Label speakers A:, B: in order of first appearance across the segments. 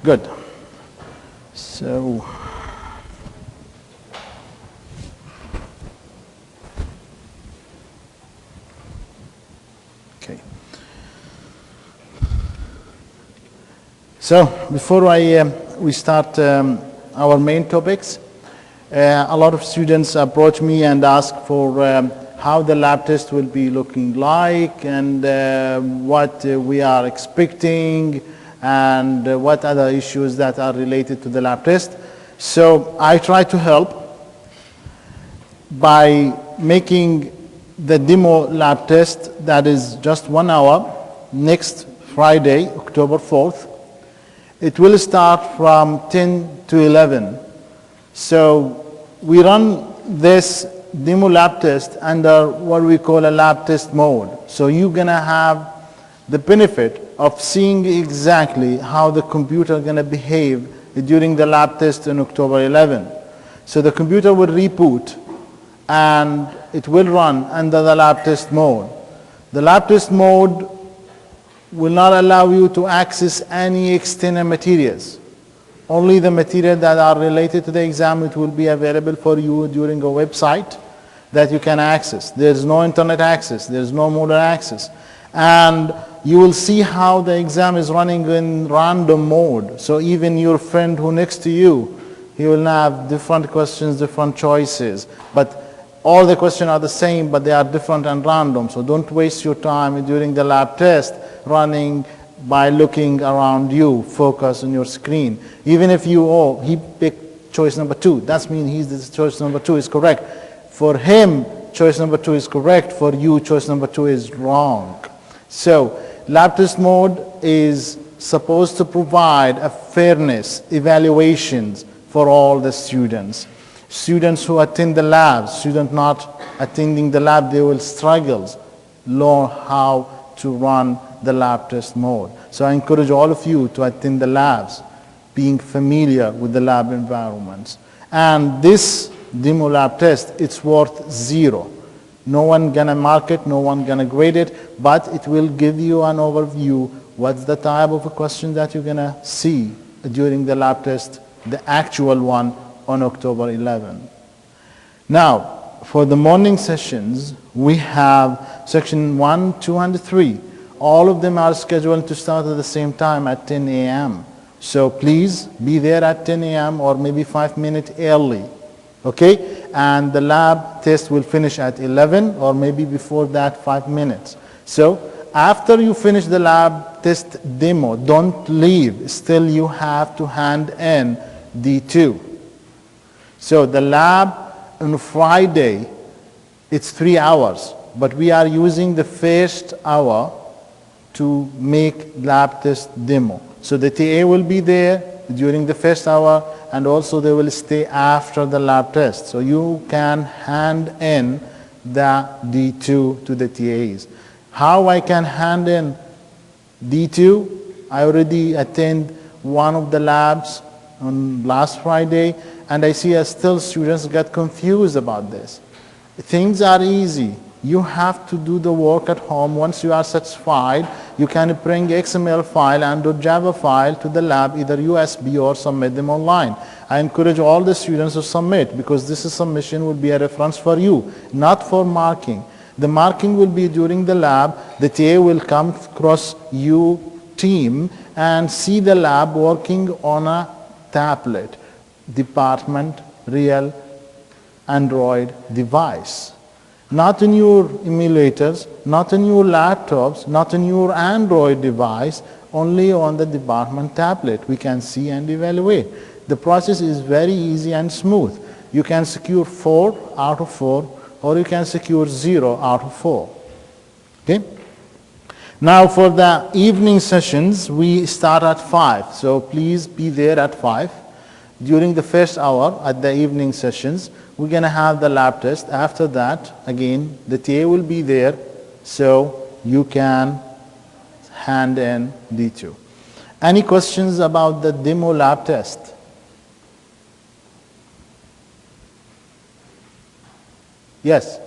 A: Good. So, okay. So, before we start our main topics, a lot of students approach me and ask for how the lab test will be looking like and what we are expecting and what other issues that are related to the lab test. So I try to help by making the demo lab test that is just 1 hour next Friday, October 4th. It will start from 10 to 11. So we run this demo lab test under what we call a lab test mode. So you're gonna have the benefit of seeing exactly how the computer is gonna behave during the lab test on October 11. So the computer will reboot and it will run under the lab test mode. The lab test mode will not allow you to access any external materials. Only the material that are related to the exam, it will be available for you during a website that you can access. There's no internet access, there's no modem access. And you will see how the exam is running in random mode. So even your friend who next to you, he will have different questions, different choices. But all the questions are the same, but they are different and random. So don't waste your time during the lab test running by looking around you, focus on your screen. Even if you, he picked choice number 2, that means choice number 2 is correct. For him, choice number 2 is correct. For you, choice number 2 is wrong. So lab test mode is supposed to provide a fairness evaluations for all the students. Students who attend the lab, students not attending the lab, they will struggle learn how to run the lab test mode. So I encourage all of you to attend the labs, being familiar with the lab environments. And this demo lab test, it's worth 0. No one gonna mark it, no one gonna grade it, but it will give you an overview what's the type of a question that you're gonna see during the lab test, the actual one on October 11. Now, for the morning sessions, we have section 1, 2, and 3. All of them are scheduled to start at the same time at 10 a.m. So please be there at 10 a.m. or maybe 5 minutes early. Okay, and the lab test will finish at 11 or maybe before that 5 minutes. So after you finish the lab test demo, don't leave. Still you have to hand in D2. So the lab on Friday, it's 3 hours, but we are using the first hour to make lab test demo. So the TA will be there during the first hour, and also they will stay after the lab test. So you can hand in the D2 to the TAs. How I can hand in D2? I already attend one of the labs on last Friday, and I see still students get confused about this. Things are easy. You have to do the work at home. Once you are satisfied, you can bring XML file and Java file to the lab, either USB or submit them online. I encourage all the students to submit, because this submission will be a reference for you, not for marking. The marking will be during the lab. The TA will come across you team and see the lab working on a tablet, department, real Android device. Not in your emulators, not in your laptops, not in your Android device, only on the department tablet we can see and evaluate. The process is very easy and smooth. You can secure 4 out of 4, or you can secure 0 out of 4. Okay? Now for the evening sessions, we start at 5. So please be there at 5. During the first hour at the evening sessions, we're going to have the lab test. After that, again, the TA will be there, so you can hand in D2. Any questions about the demo lab test? Yes?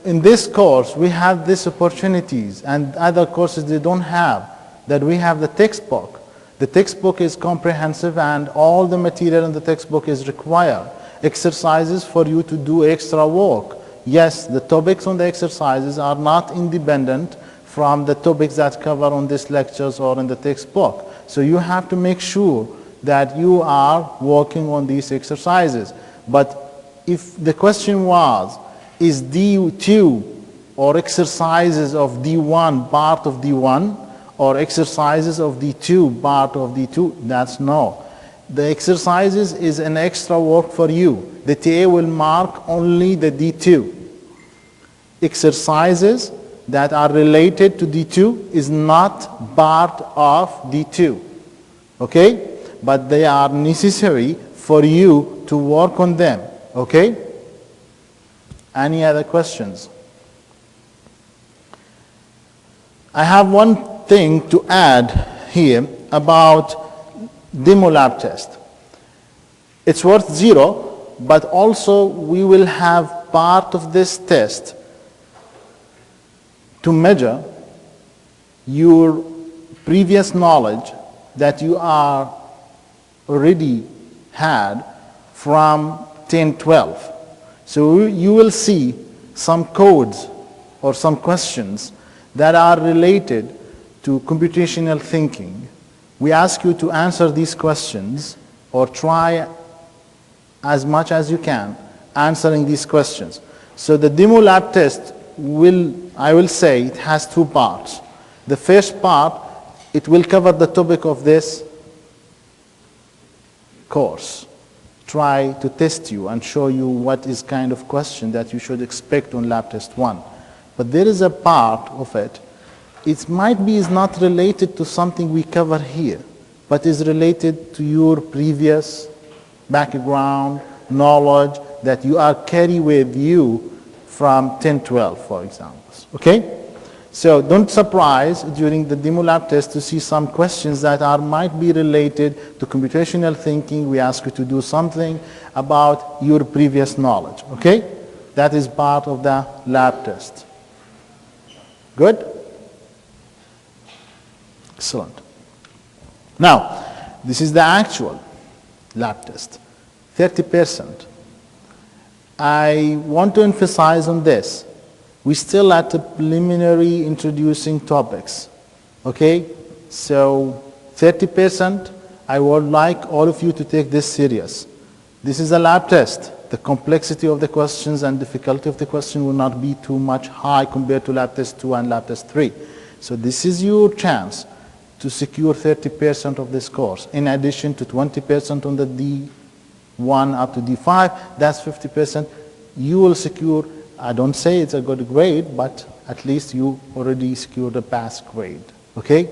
A: in this course, we have these opportunities, and other courses they don't have, that we have the textbook. The textbook is comprehensive, and all the material in the textbook is required. Exercises for you to do extra work. Yes, the topics on the exercises are not independent from the topics that cover on these lectures or in the textbook. So you have to make sure that you are working on these exercises. But if the question was, is D2 or exercises of D1 part of D1 or exercises of D2 part of D2, that's no. The exercises is an extra work for you. The TA will mark only the D2. Exercises that are related to D2 is not part of D2. Okay? But they are necessary for you to work on them. Okay? Any other questions? I have one thing to add here about demo lab test. It's worth 0, but also we will have part of this test to measure your previous knowledge that you are already had from 10-12. So you will see some codes or some questions that are related to computational thinking. We ask you to answer these questions or try as much as you can answering these questions. So the demo lab test I will say it has 2 parts. The first part, it will cover the topic of this course. Try to test you and show you what is kind of question that you should expect on lab test 1. But there is a part of it, it might be is not related to something we cover here, but is related to your previous background, knowledge that you are carry with you from 10-12, for example. Okay? So don't surprise during the demo lab test to see some questions that might be related to computational thinking. We ask you to do something about your previous knowledge. Okay? That is part of the lab test. Good? Excellent. Now, this is the actual lab test, 30%. I want to emphasize on this. We're still at the preliminary introducing topics. Okay? So 30%, I would like all of you to take this serious. This is a lab test. The complexity of the questions and difficulty of the question will not be too much high compared to lab test 2 and lab test 3. So this is your chance to secure 30% of this course, in addition to 20% on the D1 up to D5, that's 50%. You will secure, I don't say it's a good grade, but at least you already secured a pass grade, okay?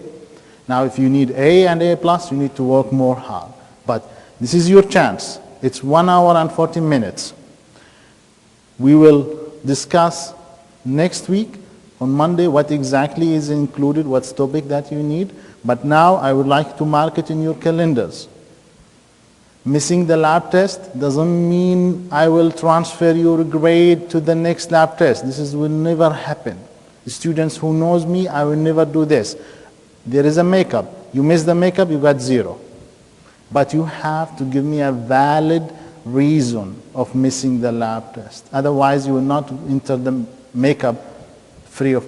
A: Now if you need A and A+, you need to work more hard. But this is your chance. It's 1 hour and 40 minutes. We will discuss next week on Monday what exactly is included, what's topic that you need. But now I would like to mark it in your calendars. Missing the lab test doesn't mean I will transfer your grade to the next lab test. Will never happen. The students who knows me, I will never do this. There is a makeup. You miss the makeup, you got 0. But you have to give me a valid reason of missing the lab test. Otherwise, you will not enter the makeup free of.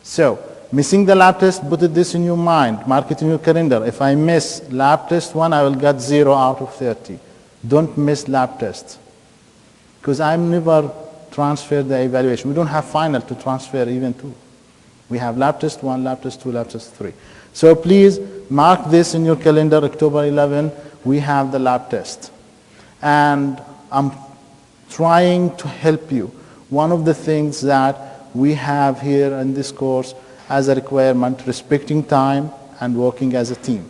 A: So, missing the lab test, put this in your mind, mark it in your calendar. If I miss lab test 1, I will get 0 out of 30. Don't miss lab tests. Because I never transfer the evaluation. We don't have final to transfer even to. We have lab test 1, lab test 2, lab test 3. So please mark this in your calendar, October 11, we have the lab test. And I'm trying to help you. One of the things that we have here in this course as a requirement, respecting time and working as a team.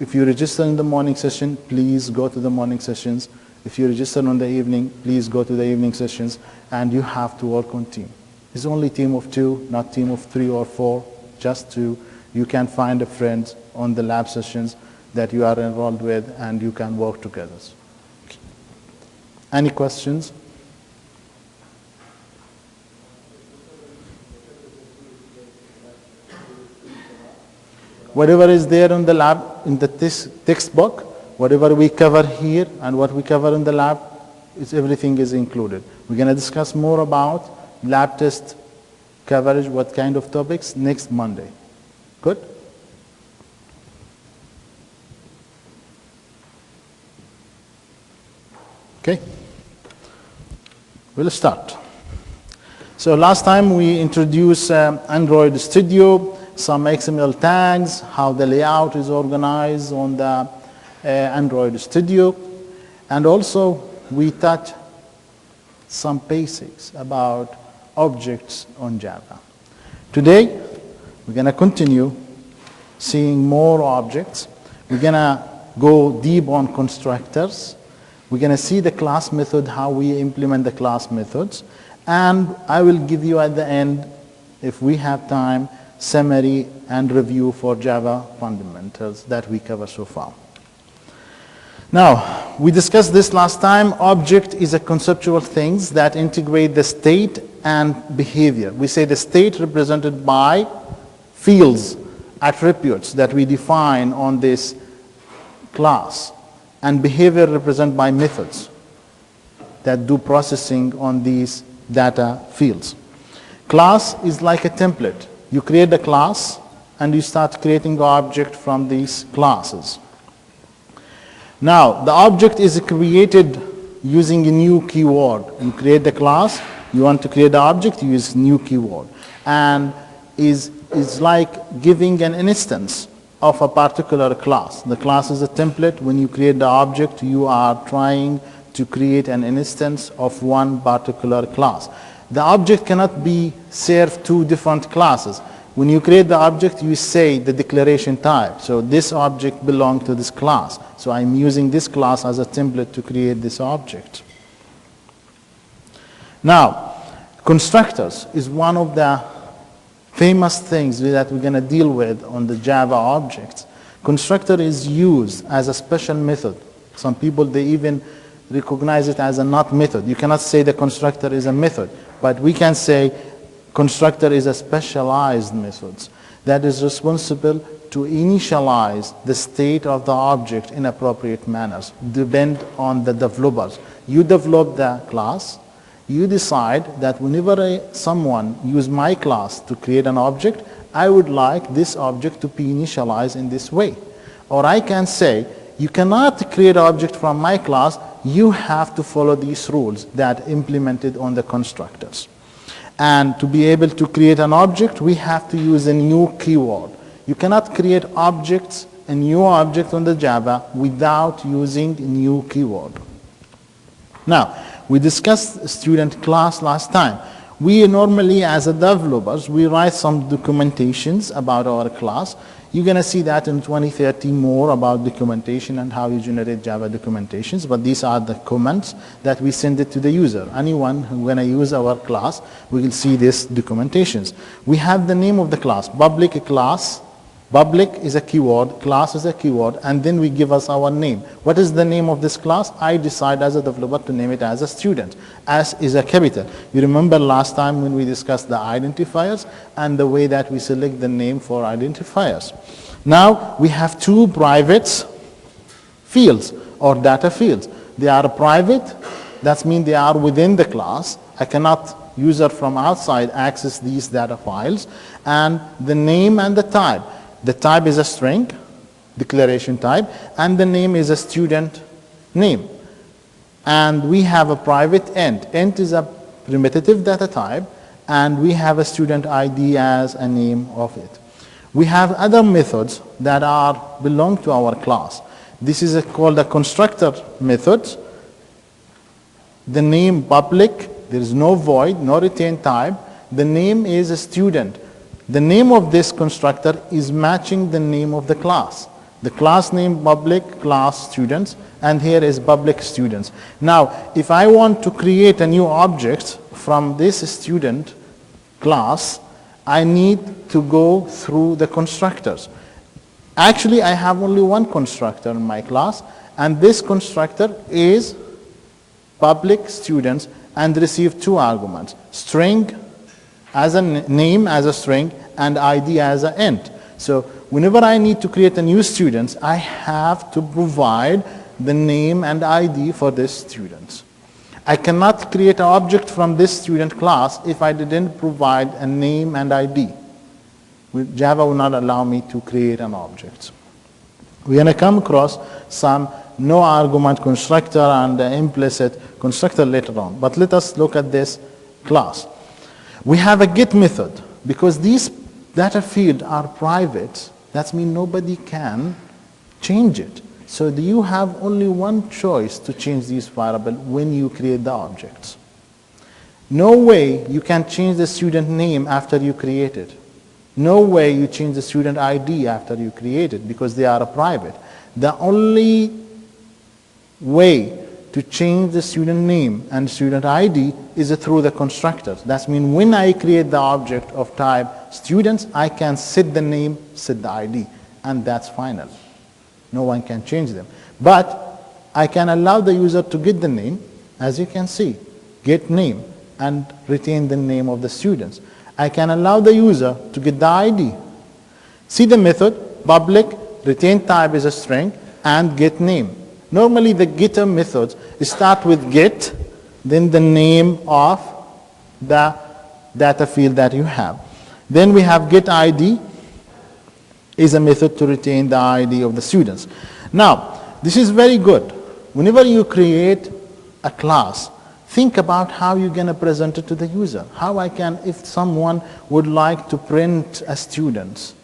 A: If you register in the morning session, please go to the morning sessions. If you register on the evening, please go to the evening sessions, and you have to work on team. It's only team of 2, not team of 3 or 4, just 2. You can find a friend on the lab sessions that you are enrolled with, and you can work together. Any questions? Whatever is there in the lab, in the textbook, whatever we cover here and what we cover in the lab, everything is included. We're going to discuss more about lab test coverage, what kind of topics, next Monday. Good? Okay. We'll start. So last time we introduced Android Studio, some XML tags, how the layout is organized on the Android Studio, and also we touched some basics about objects on Java. Today, we're going to continue seeing more objects. We're going to go deep on constructors. We're going to see the class method, how we implement the class methods. And I will give you at the end, if we have time, summary and review for Java fundamentals that we cover so far. Now, we discussed this last time. Object is a conceptual things that integrate the state and behavior. We say the state represented by fields, attributes that we define on this class, and behavior represented by methods that do processing on these data fields. Class is like a template. You create the class and you start creating the object from these classes. Now, the object is created using a new keyword. You create the class, you want to create the object, you use new keyword. And is like giving an instance of a particular class. The class is a template. When you create the object, you are trying to create an instance of one particular class. The object cannot be served two different classes. When you create the object, you say the declaration type. So this object belongs to this class. So I'm using this class as a template to create this object. Now, constructors is one of the famous things that we're going to deal with on the Java objects. Constructor is used as a special method. Some people, they even recognize it as a not method. You cannot say the constructor is a method, but we can say constructor is a specialized method that is responsible to initialize the state of the object in appropriate manners, depend on the developers. You develop the class, you decide that whenever someone use my class to create an object, I would like this object to be initialized in this way. Or I can say, you cannot create an object from my class, you have to follow these rules that implemented on the constructors. And to be able to create an object, we have to use a new keyword. You cannot create objects, a new object on the Java without using a new keyword. Now, we discussed student class last time. We normally, as a developers, we write some documentations about our class. You're going to see that in 2030 more about documentation and how you generate Java documentations, but these are the comments that we send it to the user. Anyone who's going to use our class, we will see these documentations. We have the name of the class, public class. Public is a keyword, class is a keyword, and then we give us our name. What is the name of this class? I decide as a developer to name it as a student. S is a capital. You remember last time when we discussed the identifiers and the way that we select the name for identifiers. Now we have two private fields or data fields. They are private, that means they are within the class. I cannot user from outside access these data files. And the name and the type. The type is a string, declaration type, and the name is a student name. And we have a private int. Int is a primitive data type, and we have a student ID as a name of it. We have other methods that belong to our class. This is called a constructor method. The name public, there is no void, no retain type. The name is a student. The name of this constructor is matching the name of the class. The class name public class students, and here is public students. Now, if I want to create a new object from this student class, I need to go through the constructors. Actually, I have only one constructor in my class, and this constructor is public students and receive two arguments, string as a name as a string and ID as an int. So whenever I need to create a new student, I have to provide the name and ID for this student. I cannot create an object from this student class if I didn't provide a name and ID. Java will not allow me to create an object. We're going to come across some no argument constructor and implicit constructor later on. But let us look at this class. We have a get method. Because these data fields are private, that means nobody can change it. So you have only one choice to change these variables when you create the objects. No way you can change the student name after you create it. No way you change the student ID after you create it because they are private. The only way to change the student name and student ID is through the constructors. That means when I create the object of type students, I can set the name, set the ID, and that's final. No one can change them. But I can allow the user to get the name, as you can see, get name, and retain the name of the students. I can allow the user to get the ID. See the method, public, retain type is a string, and get name. Normally the getter methods start with get, then the name of the data field that you have. Then we have get ID is a method to retain the ID of the students. Now, this is very good. Whenever you create a class, think about how you're going to present it to the user. How I can, if someone would like to print a student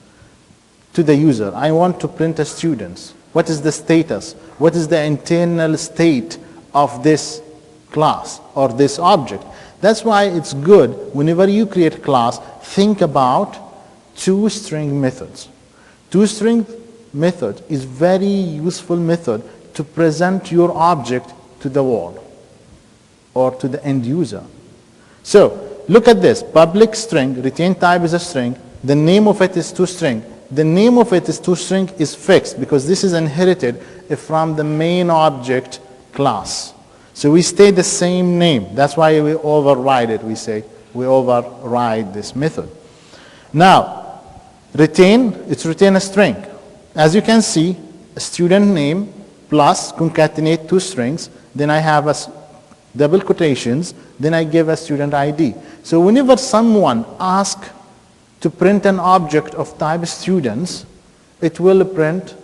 A: to the user, I want to print a student. What is the status? What is the internal state of this class or this object? That's why it's good whenever you create a class, think about toString methods. ToString method is very useful method to present your object to the world or to the end user. So look at this, public string, retain type is a string, the name of it is toString. The name of it is toString is fixed because this is inherited from the main object class. So we stay the same name. That's why we override it. We say we override this method. Now, retain, it's retain a string. As you can see, a student name plus concatenate two strings. Then I have a double quotations. Then I give a student ID. So whenever someone asks to print an object of type students, it will print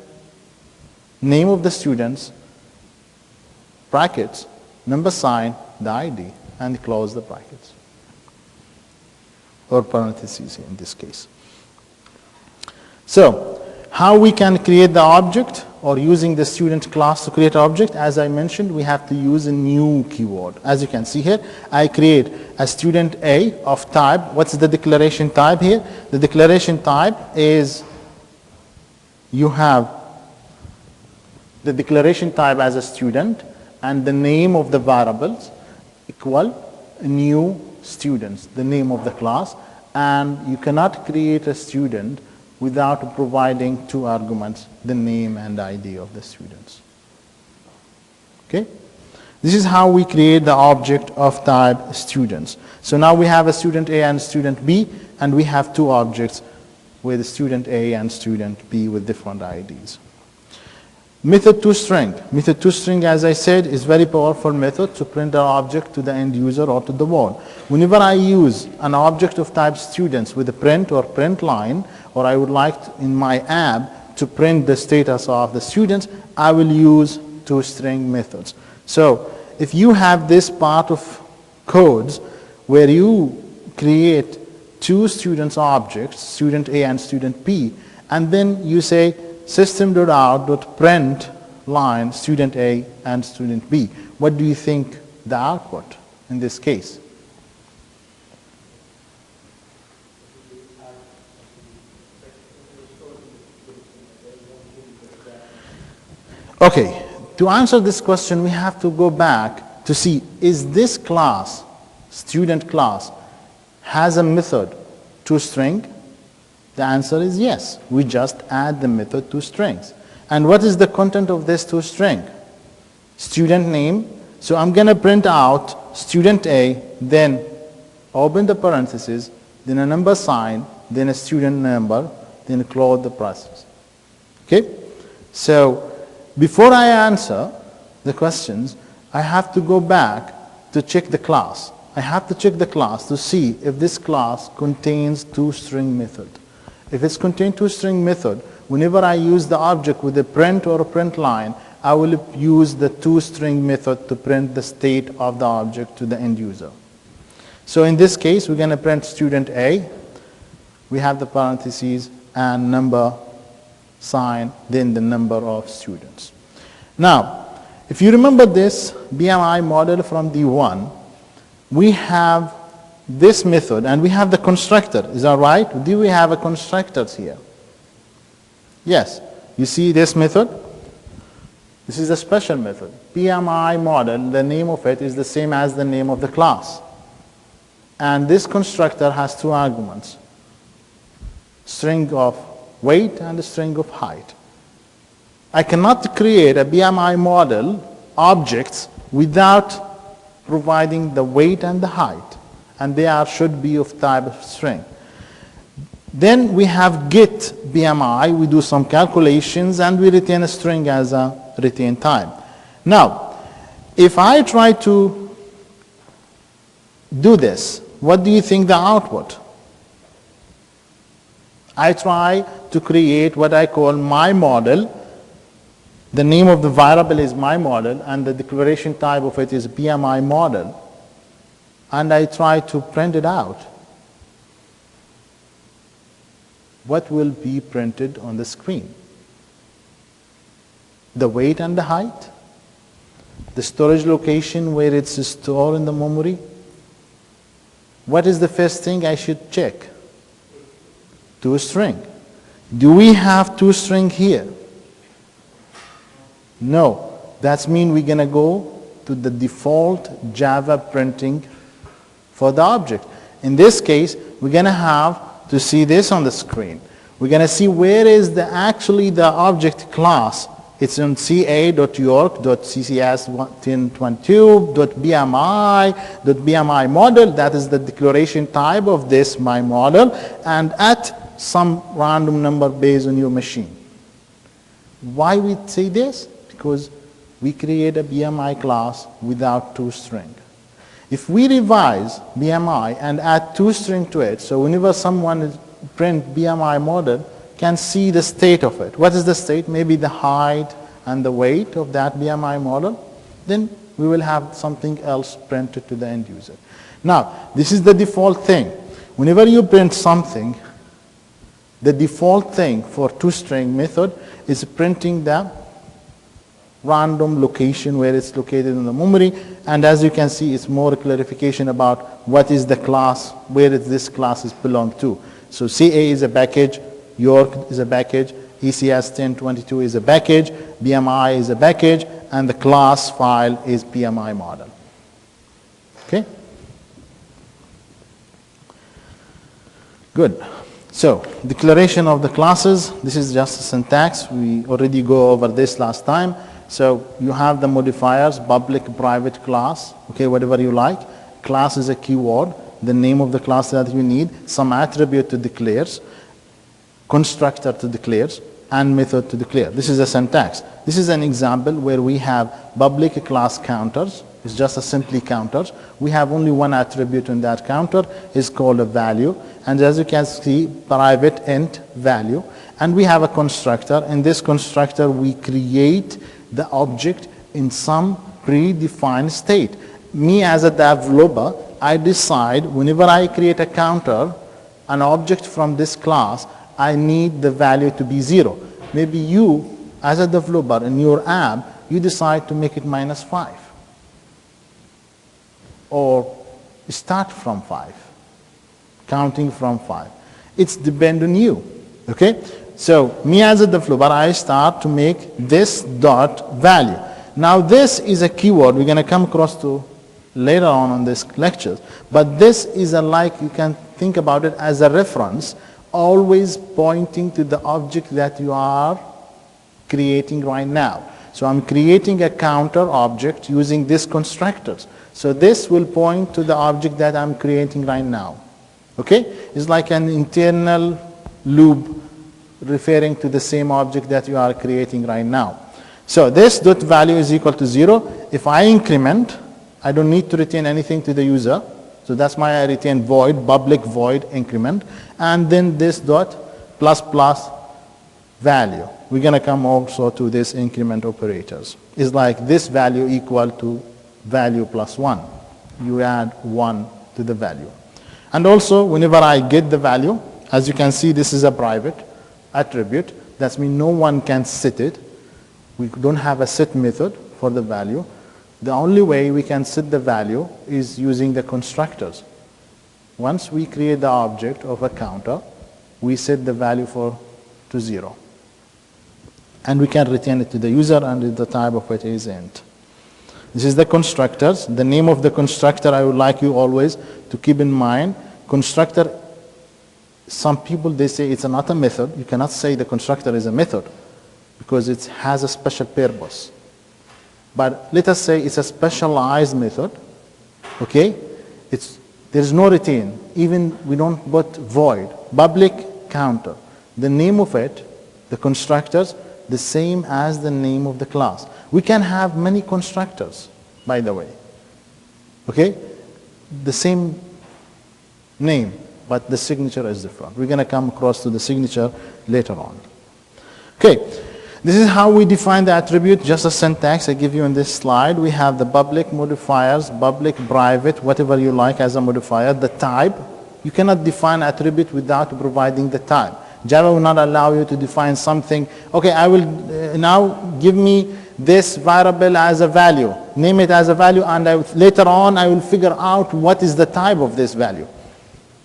A: name of the students, brackets, number sign, the ID, and close the brackets. Or parentheses in this case. So, how we can create the object or using the student class to create object, as I mentioned, we have to use a new keyword. As you can see here, I create a student A of type. What's the declaration type here? The declaration type is you have the declaration type as a student and the name of the variables equal new students, the name of the class, and you cannot create a student without providing two arguments, the name and ID of the students. Okay? This is how we create the object of type students. So now we have a student A and student B, and we have two objects with student A and student B with different IDs. Method toString. Method toString, as I said, is very powerful method to print an object to the end user or to the world. Whenever I use an object of type students with a print or print line, or I would like in my app to print the status of the students, I will use toString methods. So if you have this part of codes where you create two students objects, student A and student B, and then you say system.out.print line student A and student B. What do you think the output in this case? Okay, to answer this question, we have to go back to see, is this class, student class, has a method toString? The answer is yes. We just add the method toStrings. And what is the content of this toString? Student name. So I'm going to print out student A, then open the parentheses, then a number sign, then a student number, then close the process. Okay? So before I answer the questions, I have to go back to check the class. I have to check the class to see if this class contains toString method. If it's contained toString method, whenever I use the object with a print or a print line, I will use the toString method to print the state of the object to the end user. So in this case, we're going to print student A. We have the parentheses and number sign, then the number of students. Now, if you remember this BMI model from D1, we have this method and we have the constructor. Is that right? Do we have a constructors here? Yes. You see this method? This is a special method. BMI model, the name of it is the same as the name of the class. And this constructor has two arguments, string of weight and a string of height. I cannot create a BMI model objects without providing the weight and the height, and they should be of type of string. Then we have get BMI, we do some calculations, and we retain a string as a retain type. Now, if I try to do this, what do you think the output? I try to create what I call my model. The name of the variable is my model, and the declaration type of it is BMI model. And I try to print it out. What will be printed on the screen? The weight and the height? The storage location where it's stored in the memory? What is the first thing I should check? toString. Do we have toString here? No. That means we're going to go to the default Java printing for the object. In this case, we're going to have to see this on the screen. We're going to see where is actually the object class. It's in ca.york.ccs1022.bmi.bmi model. That is the declaration type of this my model, and at some random number based on your machine. Why we say this? Because we create a BMI class without toString. If we revise BMI and add toString to it, so whenever someone print BMI model, can see the state of it. What is the state? Maybe the height and the weight of that BMI model. Then we will have something else printed to the end user. Now, this is the default thing. Whenever you print something, the default thing for toString method is printing the random location where it's located in the memory. And as you can see, it's more clarification about what is the class, where this class is belong to. So CA is a package, York is a package, EECS1022 is a package, BMI is a package, and the class file is BMI model. Okay? Good. So, declaration of the classes. This is just a syntax. We already go over this last time. So, you have the modifiers, public, private, class, okay, whatever you like. Class is a keyword, the name of the class that you need, some attribute to declares, constructor to declares, and method to declare. This is a syntax. This is an example where we have public class counters. It's just a simply counters. We have only one attribute in that counter. It's called a value. And as you can see, private int value. And we have a constructor. In this constructor, we create the object in some predefined state. Me as a developer, I decide whenever I create a counter, an object from this class, I need the value to be 0. Maybe you, as a developer in your app, you decide to make it -5. Or start from 5, counting from 5. It's depend on you, okay? So me as a developer, I start to make this dot value. Now this is a keyword we're going to come across to later on this lecture, but this is like you can think about it as a reference, always pointing to the object that you are creating right now. So I'm creating a counter object using this constructors. So this will point to the object that I'm creating right now. Okay? It's like an internal loop referring to the same object that you are creating right now. So this dot value is equal to 0. If I increment, I don't need to return anything to the user. So that's why I return void, public void increment. And then this dot plus plus value. We're going to come also to this increment operators. It's like this value equal to value plus 1. You add 1 to the value. And also, whenever I get the value, as you can see, this is a private attribute. That means no one can set it. We don't have a set method for the value. The only way we can set the value is using the constructors. Once we create the object of a counter, we set the value to 0. And we can return it to the user, and the type of it is int. This is the constructors. The name of the constructor, I would like you always to keep in mind. Constructor, some people, they say it's not a method. You cannot say the constructor is a method because it has a special purpose. But let us say it's a specialized method, okay? There's no return. Even we don't put void. Public counter. The name of it, the constructors, the same as the name of the class. We can have many constructors, by the way, okay? The same name, but the signature is different. We're going to come across to the signature later on. Okay, this is how we define the attribute, just a syntax I give you in this slide. We have the public modifiers, public, private, whatever you like as a modifier. The type, you cannot define attribute without providing the type. Java will not allow you to define something. Okay, I will now give me this variable as a value. Name it as a value, and later on I will figure out what is the type of this value.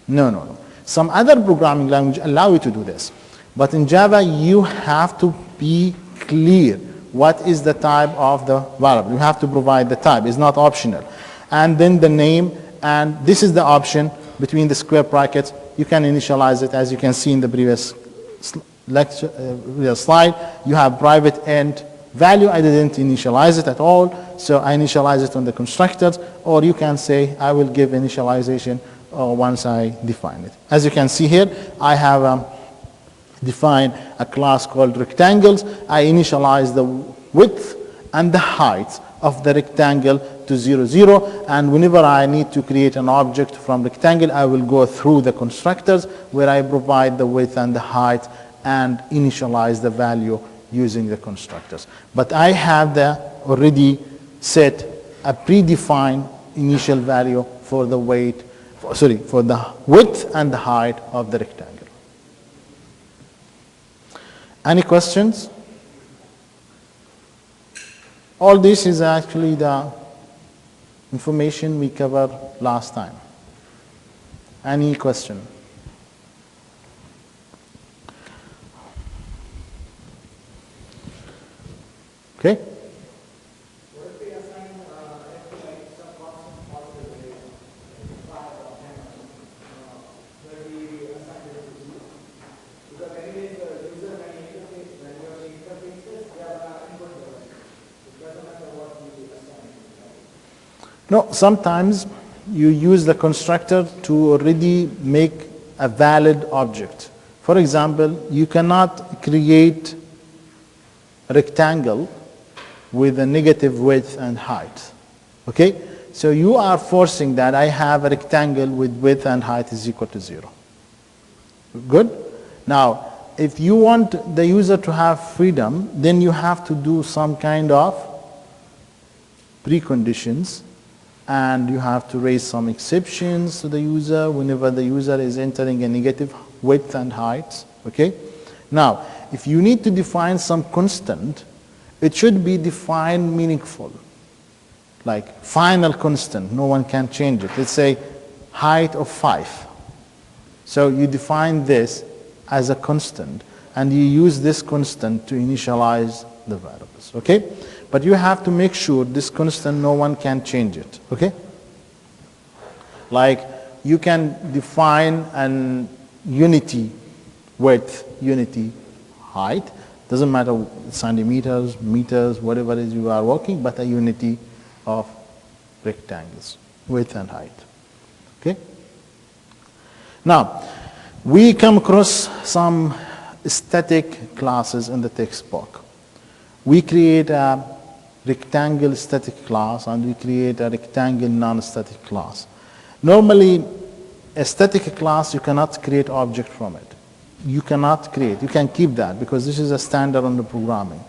A: No. Some other programming language allow you to do this. But in Java, you have to be clear what is the type of the variable. You have to provide the type. It's not optional. And then the name, and this is the option between the square brackets. You can initialize it, as you can see in the previous slide. You have private int value. I didn't initialize it at all, so I initialize it on the constructors. Or you can say, I will give initialization once I define it. As you can see here, I have defined a class called rectangles. I initialize the width and the height of the rectangle to 0, 0. And whenever I need to create an object from rectangle, I will go through the constructors where I provide the width and the height and initialize the value using the constructors. But I have already set a predefined initial value for the for the width and the height of the rectangle. Any questions? All this is actually the information we covered last time. Any question? Okay. No, sometimes you use the constructor to already make a valid object. For example, you cannot create a rectangle with a negative width and height. Okay? So you are forcing that I have a rectangle with width and height is equal to 0. Good? Now, if you want the user to have freedom, then you have to do some kind of preconditions, and you have to raise some exceptions to the user whenever the user is entering a negative width and height. Okay? Now, if you need to define some constant, it should be defined meaningful. Like final constant, no one can change it. Let's say height of 5. So you define this as a constant, and you use this constant to initialize the variables. Okay? But you have to make sure this constant, no one can change it. Okay? Like you can define an unity width, unity height. Doesn't matter centimeters, meters, whatever it is you are working, but a unity of rectangles, width and height. Okay? Now, we come across some static classes in the textbook. We create a rectangle static class and we create a rectangle non-static class. Normally, a static class, you cannot create object from it. You cannot create. You can keep that because this is a standard on the programming.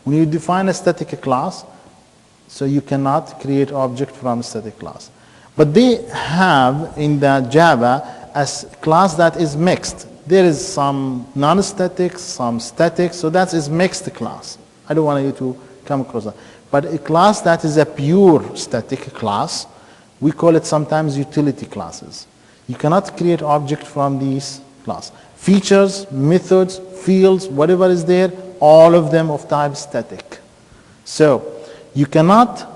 A: When you define a static class, so you cannot create object from a static class. But they have in the Java a class that is mixed. There is some non-static, some static, so that is mixed class. I don't want you to come across that. But a class that is a pure static class, we call it sometimes utility classes. You cannot create object from these classes. Features, methods, fields, whatever is there, all of them of type static. So you cannot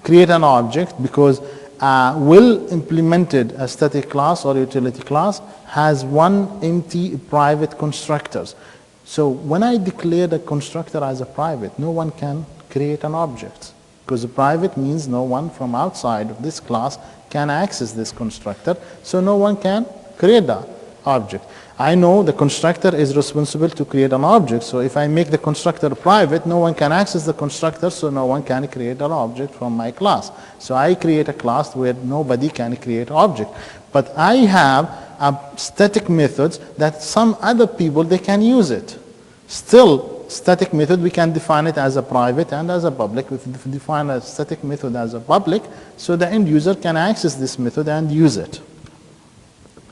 A: create an object because a well-implemented a static class or utility class has one empty private constructors. So when I declare the constructor as a private, no one can create an object because a private means no one from outside of this class can access this constructor, so no one can create the object. I know the constructor is responsible to create an object, so if I make the constructor private, no one can access the constructor, so no one can create an object from my class. So I create a class where nobody can create an object. But I have a static methods that some other people, they can use it. Still, static method, we can define it as a private and as a public. We define a static method as a public, so the end user can access this method and use it.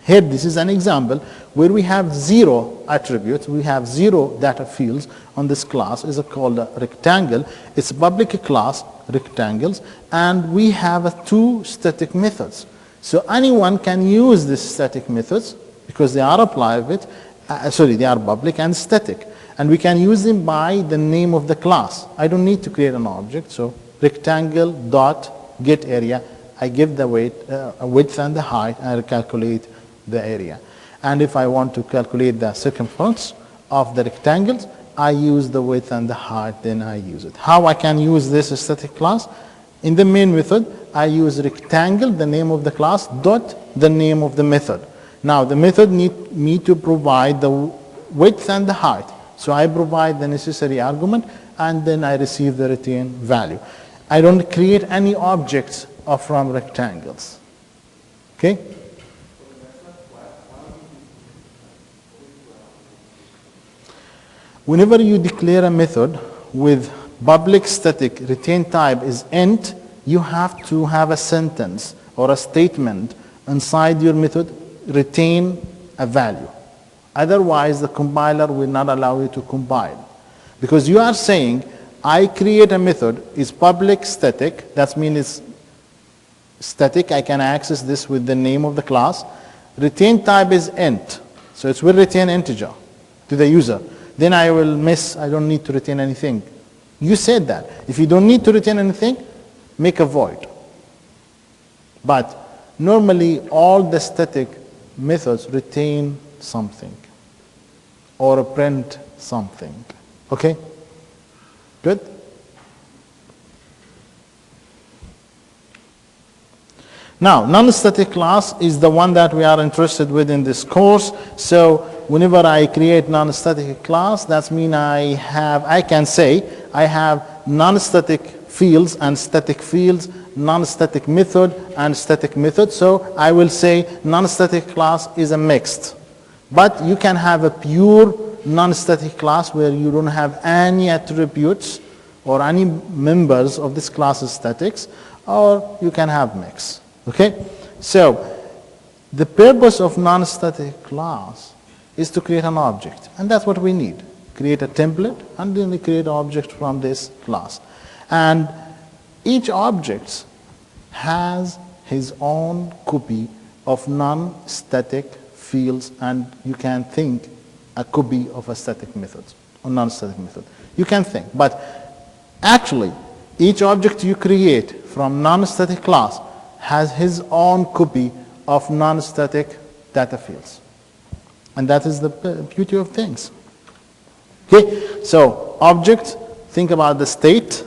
A: Here, this is an example where we have 0 attributes, we have 0 data fields on this class. Is called a rectangle. It's a public class, rectangles, and we have 2 static methods. So anyone can use these static methods because they are private, they are public and static. And we can use them by the name of the class. I don't need to create an object, so rectangle dot get area, I give the width and the height, and I calculate the area. And if I want to calculate the circumference of the rectangles, I use the width and the height, then I use it. How I can use this static class? In the main method, I use rectangle, the name of the class, dot the name of the method. Now the method need me to provide the width and the height. So I provide the necessary argument and then I receive the return value. I don't create any objects from rectangles. Okay? Whenever you declare a method with public static retain type is int, you have to have a sentence or a statement inside your method retain a value. Otherwise, the compiler will not allow you to compile. Because you are saying, I create a method, is public static, that means it's static, I can access this with the name of the class. Retain type is int, so it will retain integer to the user. Then I don't need to retain anything. You said that. If you don't need to retain anything, make a void. But normally all the static methods retain something or print something. Okay? Good? Now, non-static class is the one that we are interested with in this course. So whenever I create non-static class, that means I can say I have non-static fields and static fields, non-static method and static method. So I will say non-static class is a mixed. But you can have a pure non-static class where you don't have any attributes or any members of this class as statics, or you can have mix. Okay? So the purpose of non-static class is to create an object, and that's what we need. Create a template and then we create an object from this class. And each object has his own copy of non-static fields, and you can think a copy of a static method or non-static method. You can think, but actually each object you create from non-static class has his own copy of non-static data fields. And that is the beauty of things. Okay, so object, think about the state,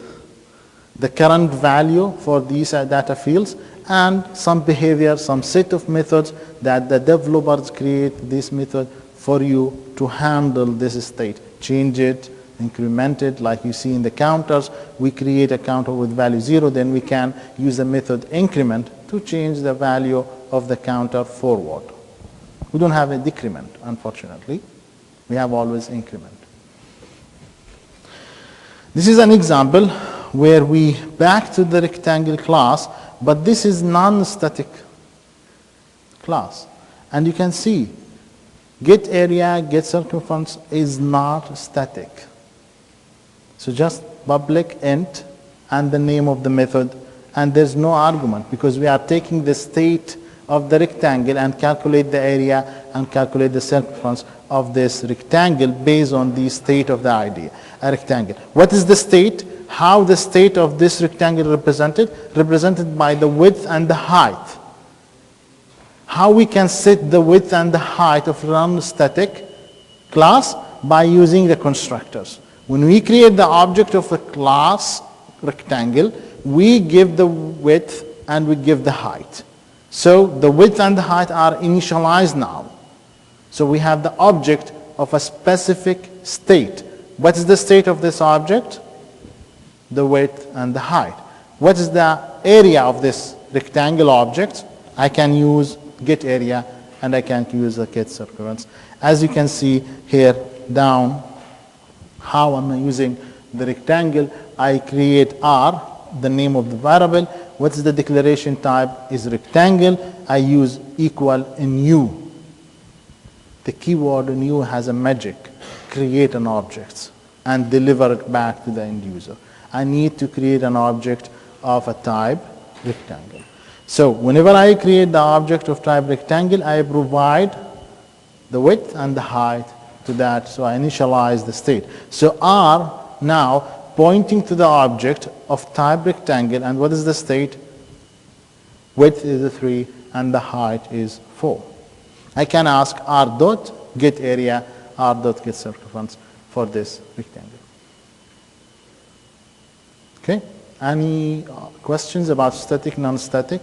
A: the current value for these data fields, and some behavior, some set of methods that the developers create this method for you to handle this state. Change it, increment it, like you see in the counters. We create a counter with value 0, then we can use the method increment to change the value of the counter forward. We don't have a decrement, unfortunately. We have always increment. This is an example where we back to the rectangle class, but this is non-static class. And you can see get area, get circumference is not static. So just public int and the name of the method, and there's no argument because we are taking the state of the rectangle and calculate the area and calculate the circumference of this rectangle based on the state of the idea, a rectangle. What is the state? How the state of this rectangle represented? Represented by the width and the height. How we can set the width and the height of non-static class? By using the constructors. When we create the object of a class rectangle, we give the width and we give the height. So the width and the height are initialized now. So we have the object of a specific state. What is the state of this object? The width and the height. What is the area of this rectangle object? I can use get area and I can use the get circumference. As you can see here down, how I'm using the rectangle, I create R, the name of the variable. What is the declaration type? Is rectangle. I use equal new. The keyword new has a magic. Create an object and deliver it back to the end user. I need to create an object of a type rectangle. So whenever I create the object of type rectangle, I provide the width and the height to that. So I initialize the state. So R now pointing to the object of type rectangle, and what is the state? Width is 3 and the height is 4. I can ask R dot get area, R dot get circumference for this rectangle. Okay, any questions about static, non-static?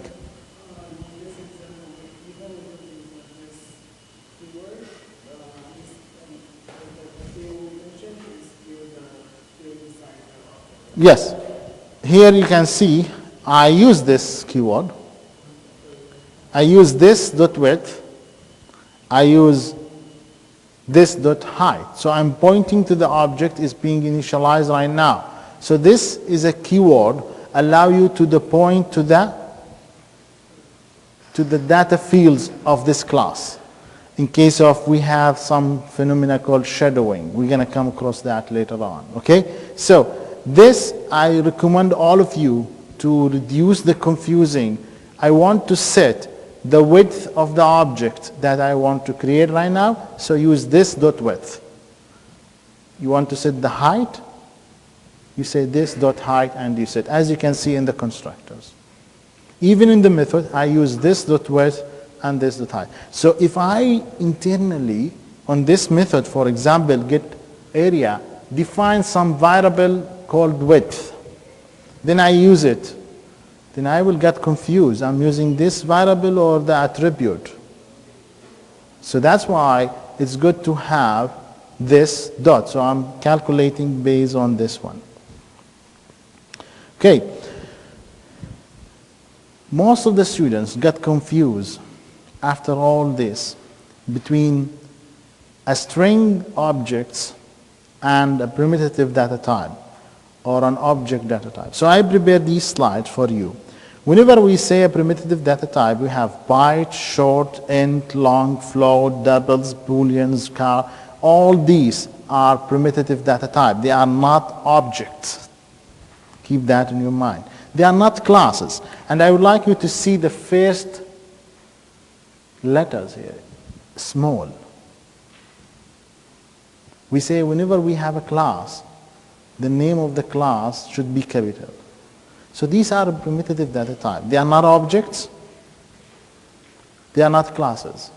A: Yes, here you can see I use this keyword. I use this dot width. I use this dot height. So I'm pointing to the object is being initialized right now. So this is a keyword allow you to the point to the data fields of this class. In case of we have some phenomena called shadowing. We're going to come across that later on. Okay? So this I recommend all of you to reduce the confusing. I want to set the width of the object that I want to create right now. So use this dot width. You want to set the height. You say this dot height and you set, as you can see in the constructors. Even in the method, I use this dot width and this dot height. So if I internally, on this method, for example, get area, define some variable called width, then I use it, then I will get confused. I'm using this variable or the attribute. So that's why it's good to have this dot. So I'm calculating based on this one. Okay. Most of the students get confused after all this between a string objects and a primitive data type or an object data type. So I prepared these slides for you. Whenever we say a primitive data type, we have byte, short, int, long, float, doubles, booleans, char. All these are primitive data type. They are not objects. Keep that in your mind. They are not classes. And I would like you to see the first letters here, small. We say whenever we have a class, the name of the class should be capital. So these are a primitive data type. They are not objects. They are not classes.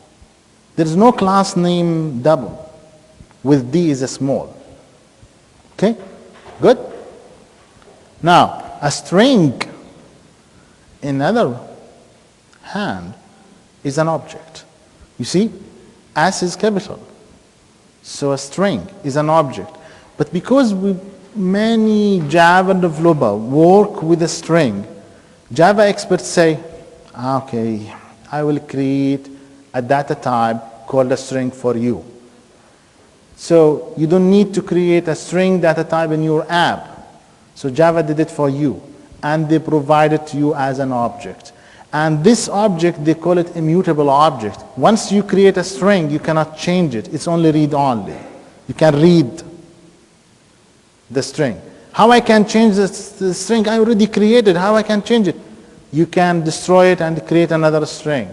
A: There is no class name double with D is a small. Okay? Good? Now, a string, in other hand, is an object. You see, S is capital. So a string is an object. But because many Java developers work with a string, Java experts say, okay, I will create a data type called a string for you. So you don't need to create a string data type in your app. So Java did it for you, and they provide it to you as an object. And this object, they call it immutable object. Once you create a string, you cannot change it. It's only read-only. You can read the string. How I can change the string? I already created. How I can change it? You can destroy it and create another string.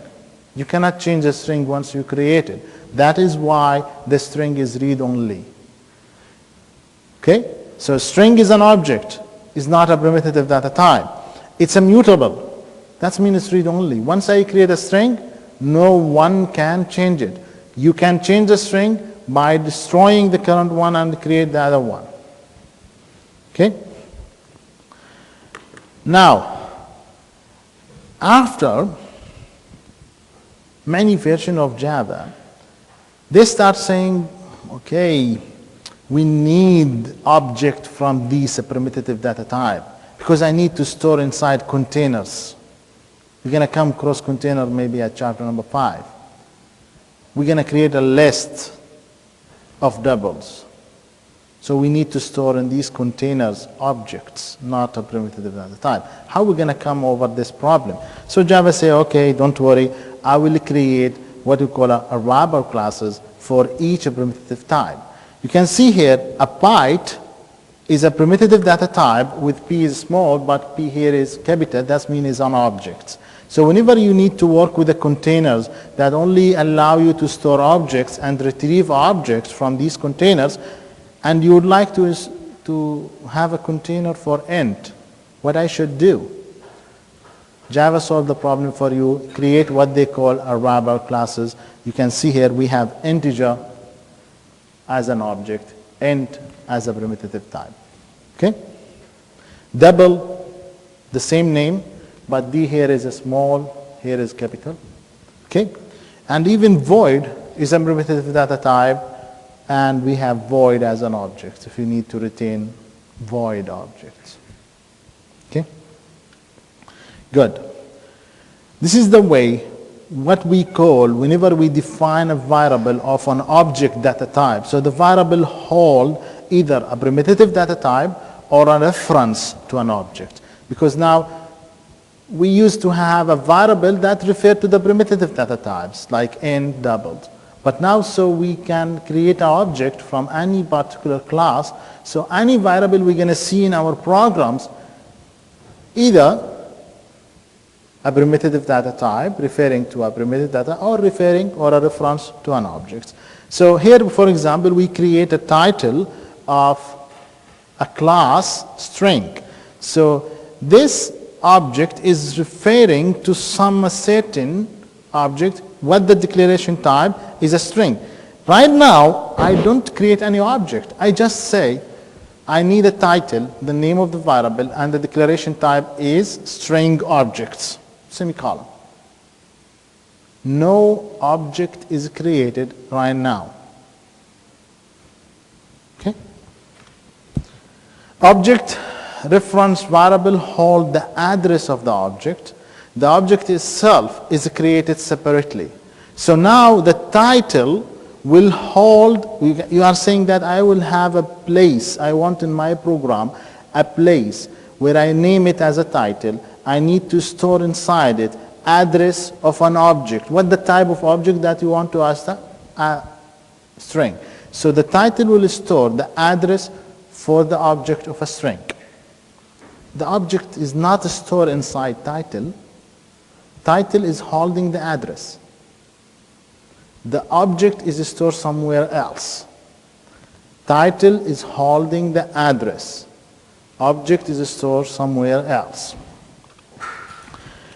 A: You cannot change the string once you create it. That is why the string is read-only. Okay? So a string is an object. It's not a primitive data type. It's immutable. That means it's read-only. Once I create a string, no one can change it. You can change the string by destroying the current one and create the other one. Okay? Now, after many versions of Java, they start saying, okay, we need object from this primitive data type because I need to store inside containers. We're going to come across container maybe at chapter number 5. We're going to create a list of doubles. So we need to store in these containers objects, not a primitive data type. How are we going to come over this problem? So Java say, okay, don't worry, I will create what we call a wrapper classes for each primitive type. You can see here a byte is a primitive data type with P is small, but P here is capital. That means it's an object. So whenever you need to work with the containers that only allow you to store objects and retrieve objects from these containers, and you would like to have a container for int, what I should do? Java solved the problem for you, create what they call a wrapper classes. You can see here we have integer as an object, int as a primitive type. Okay? Double, the same name, but D here is a small, here is capital. Okay? And even void is a primitive data type, and we have void as an object if you need to retain void objects. Okay? Good. This is the way what we call whenever we define a variable of an object data type. So the variable hold either a primitive data type or a reference to an object. Because now we used to have a variable that referred to the primitive data types like int, doubled. But now so we can create an object from any particular class. So any variable we're going to see in our programs, either a primitive data type referring to a primitive data or referring or a reference to an object. So here, for example, we create a title of a class string. So this object is referring to some certain object, what the declaration type is a string. Right now, I don't create any object. I just say, I need a title, the name of the variable, and the declaration type is string objects, semicolon. No object is created right now. Okay? Object reference variable hold the address of the object. The object itself is created separately. So now the title will hold, you are saying that I will have a place, I want in my program a place where I name it as a title. I need to store inside it address of an object. What the type of object that you want to ask the string. So the title will store the address for the object of a string. The object is not stored inside title. Title is holding the address. The object is stored somewhere else. Title is holding the address. Object is stored somewhere else.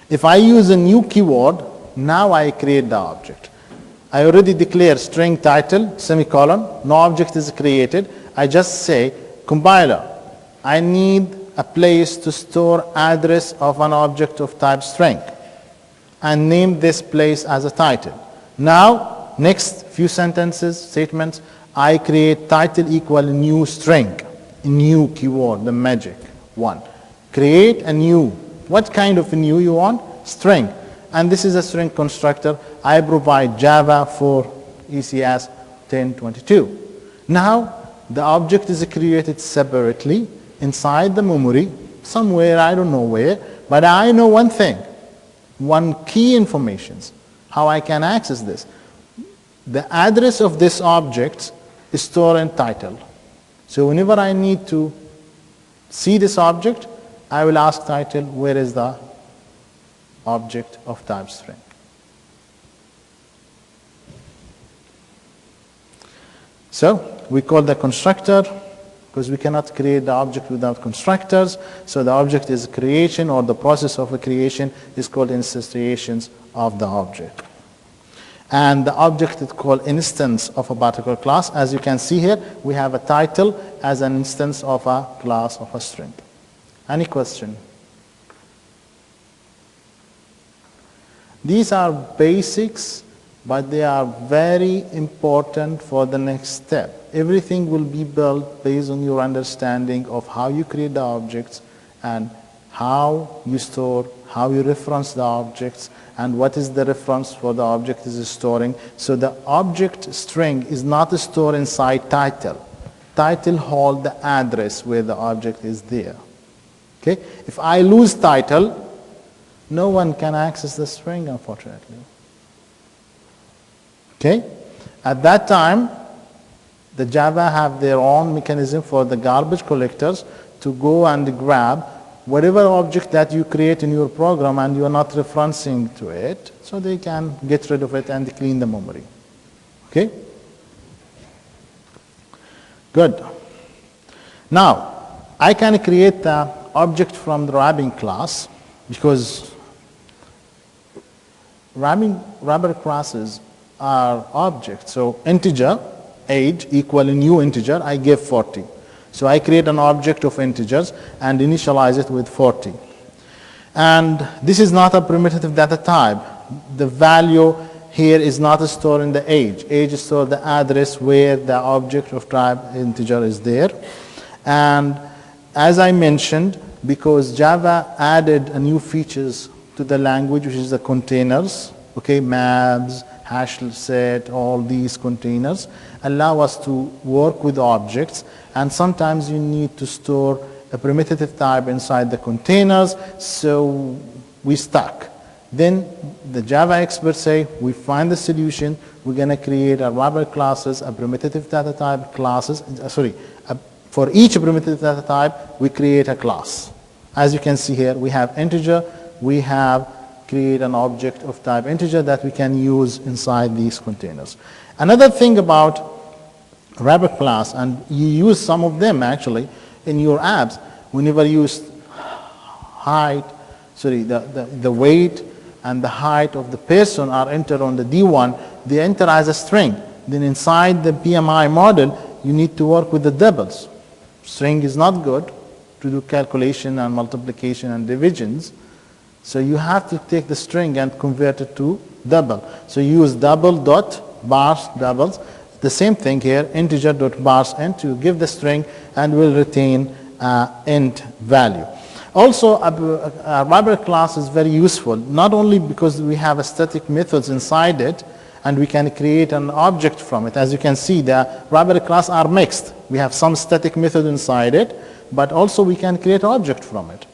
A: If I use a new keyword, now I create the object. I already declare string title, semicolon, no object is created. I just say, compiler, I need a place to store address of an object of type string, and name this place as a title. Now, next few sentences, statements, I create title equal new string, a new keyword, the magic one. Create a new. What kind of a new you want? String. And this is a string constructor. I provide Java for EECS1022. Now, the object is created separately inside the memory, somewhere, I don't know where, but I know one thing, one key information, how I can access this. The address of this object is stored in title. So whenever I need to see this object, I will ask title, where is the object of type string? So we call the constructor because we cannot create the object without constructors. So the object is creation, or the process of a creation is called instantiations of the object. And the object is called instance of a particular class. As you can see here, we have a title as an instance of a class of a string. Any question? These are basics, but they are very important for the next step. Everything will be built based on your understanding of how you create the objects and how you store, how you reference the objects, and what is the reference for the object is storing. So the object string is not stored inside title. Title holds the address where the object is there. Okay? If I lose title, no one can access the string, unfortunately. Okay? At that time, the Java have their own mechanism for the garbage collectors to go and grab whatever object that you create in your program and you are not referencing to it, so they can get rid of it and clean the memory. Okay? Good. Now, I can create the object from the wrapping class because wrapper classes are objects. So integer, age equal a new integer, I give 40. So I create an object of integers and initialize it with 40. And this is not a primitive data type. The value here is not stored in the age. Age is stored the address where the object of type integer is there. And as I mentioned, because Java added a new features to the language, which is the containers, okay, maps, hash set, all these containers allow us to work with objects, and sometimes you need to store a primitive type inside the containers, so we stuck. Then the Java experts say, we find the solution, we're going to create a wrapper classes, a primitive data type classes, for each primitive data type, we create a class. As you can see here, we have integer, we have create an object of type integer that we can use inside these containers. Another thing about wrapper class, and you use some of them actually in your apps, whenever you use the weight and the height of the person are entered on the D1, they enter as a string. Then inside the PMI model, you need to work with the doubles. String is not good to do calculation and multiplication and divisions. So you have to take the string and convert it to double. So you use double dot bars doubles. The same thing here, integer dot bars int to give the string and will retain int value. Also, a wrapper class is very useful, not only because we have a static methods inside it and we can create an object from it. As you can see, the wrapper class are mixed. We have some static method inside it, but also we can create an object from it.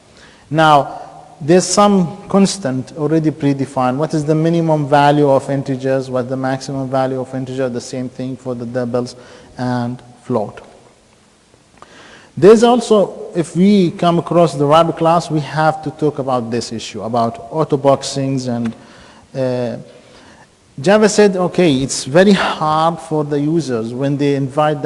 A: Now, there's some constant already predefined. What is the minimum value of integers? What's the maximum value of integer? The same thing for the doubles and float. There's also, if we come across the wrapper class, we have to talk about this issue, about auto-boxings. And Java said, okay, it's very hard for the users when they invite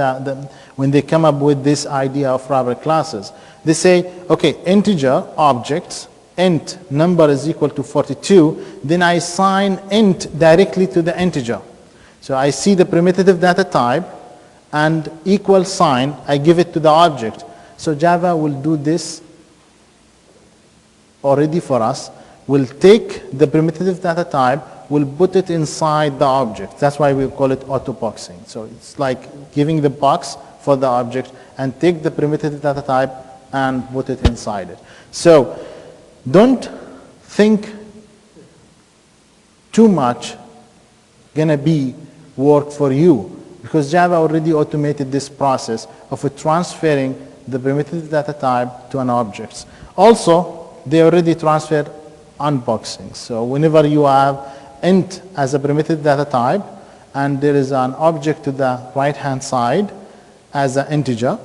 A: when they come up with this idea of wrapper classes. They say, okay, integer objects, int number is equal to 42, then I assign int directly to the integer. So I see the primitive data type and equal sign, I give it to the object. So Java will do this already for us. We'll take the primitive data type, will put it inside the object. That's why we call it auto-boxing. So it's like giving the box for the object and take the primitive data type and put it inside it. So don't think too much gonna be work for you, because Java already automated this process of transferring the primitive data type to an object. Also, they already transferred unboxing. So whenever you have int as a primitive data type and there is an object to the right-hand side as an integer,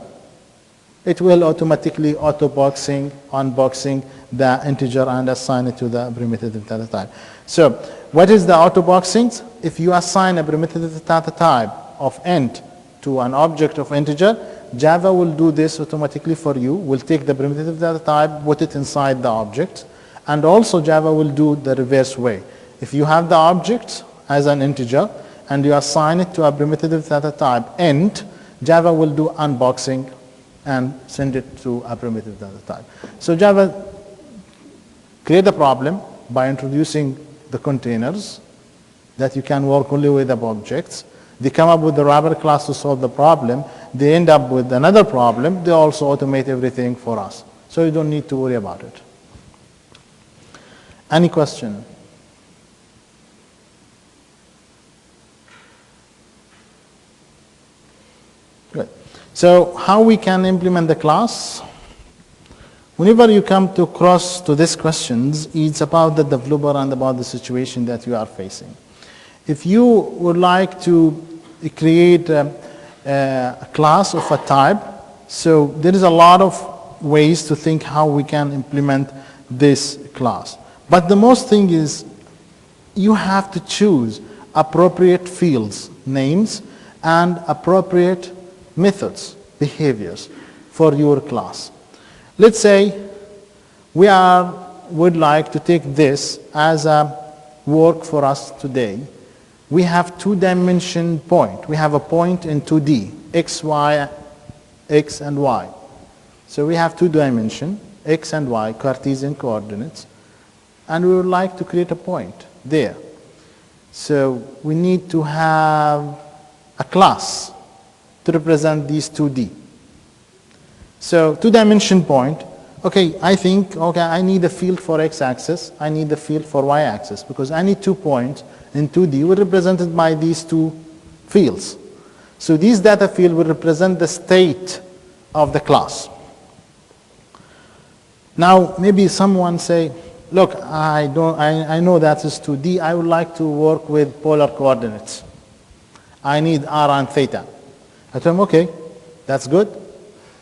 A: it will automatically auto-boxing, unboxing the integer and assign it to the primitive data type. So what is the auto-boxing? If you assign a primitive data type of int to an object of integer, Java will do this automatically for you, will take the primitive data type, put it inside the object, and also Java will do the reverse way. If you have the object as an integer and you assign it to a primitive data type int, Java will do unboxing and send it to a primitive data type. So Java create a problem by introducing the containers that you can work only with objects. They come up with the wrapper class to solve the problem. They end up with another problem. They also automate everything for us. So you don't need to worry about it. Any question? Good. So how we can implement the class? Whenever you come to cross to these questions, it's about the developer and about the situation that you are facing. If you would like to create a class of a type, so there is a lot of ways to think how we can implement this class. But the most thing is you have to choose appropriate fields, names, and appropriate methods, behaviors for your class. Let's say we would like to take this as a work for us today. We have two-dimension point. We have a point in 2D, x, y, x and y. So we have two dimension, x and y, Cartesian coordinates, and we would like to create a point there. So we need to have a class to represent these 2D. So two-dimension point, okay, I think, okay, I need a field for x-axis, I need a field for y-axis, because any 2 points in 2D were represented by these two fields. So these data fields will represent the state of the class. Now, maybe someone say, look, I know that is 2D, I would like to work with polar coordinates. I need r and theta. I told him, okay, that's good.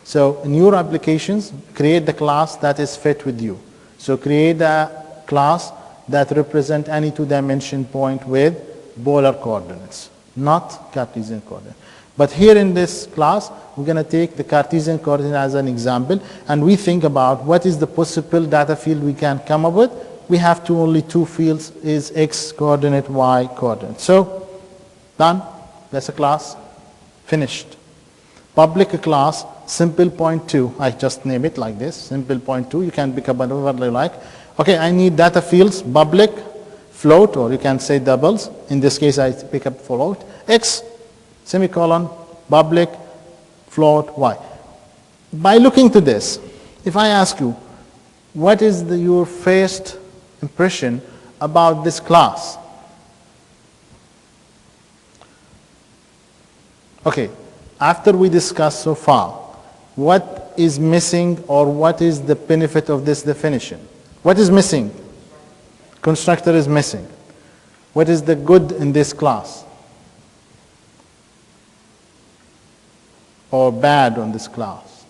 A: So in your applications, create the class that is fit with you. So create a class that represent any two-dimension point with polar coordinates, not Cartesian coordinates. But here in this class, we're going to take the Cartesian coordinate as an example, and we think about what is the possible data field we can come up with. We have only two fields, is x coordinate, y coordinate. So done, that's a class, finished. Public class, simple point 2, I just name it like this, simple point 2, you can pick up whatever you like. Okay, I need data fields, public, float, or you can say doubles. In this case, I pick up float, x, semicolon, public, float, y. By looking to this, if I ask you, what is your first impression about this class? Okay, after we discuss so far, what is missing or what is the benefit of this definition? What is missing? Constructor is missing. What is the good in this class? Or bad on this class?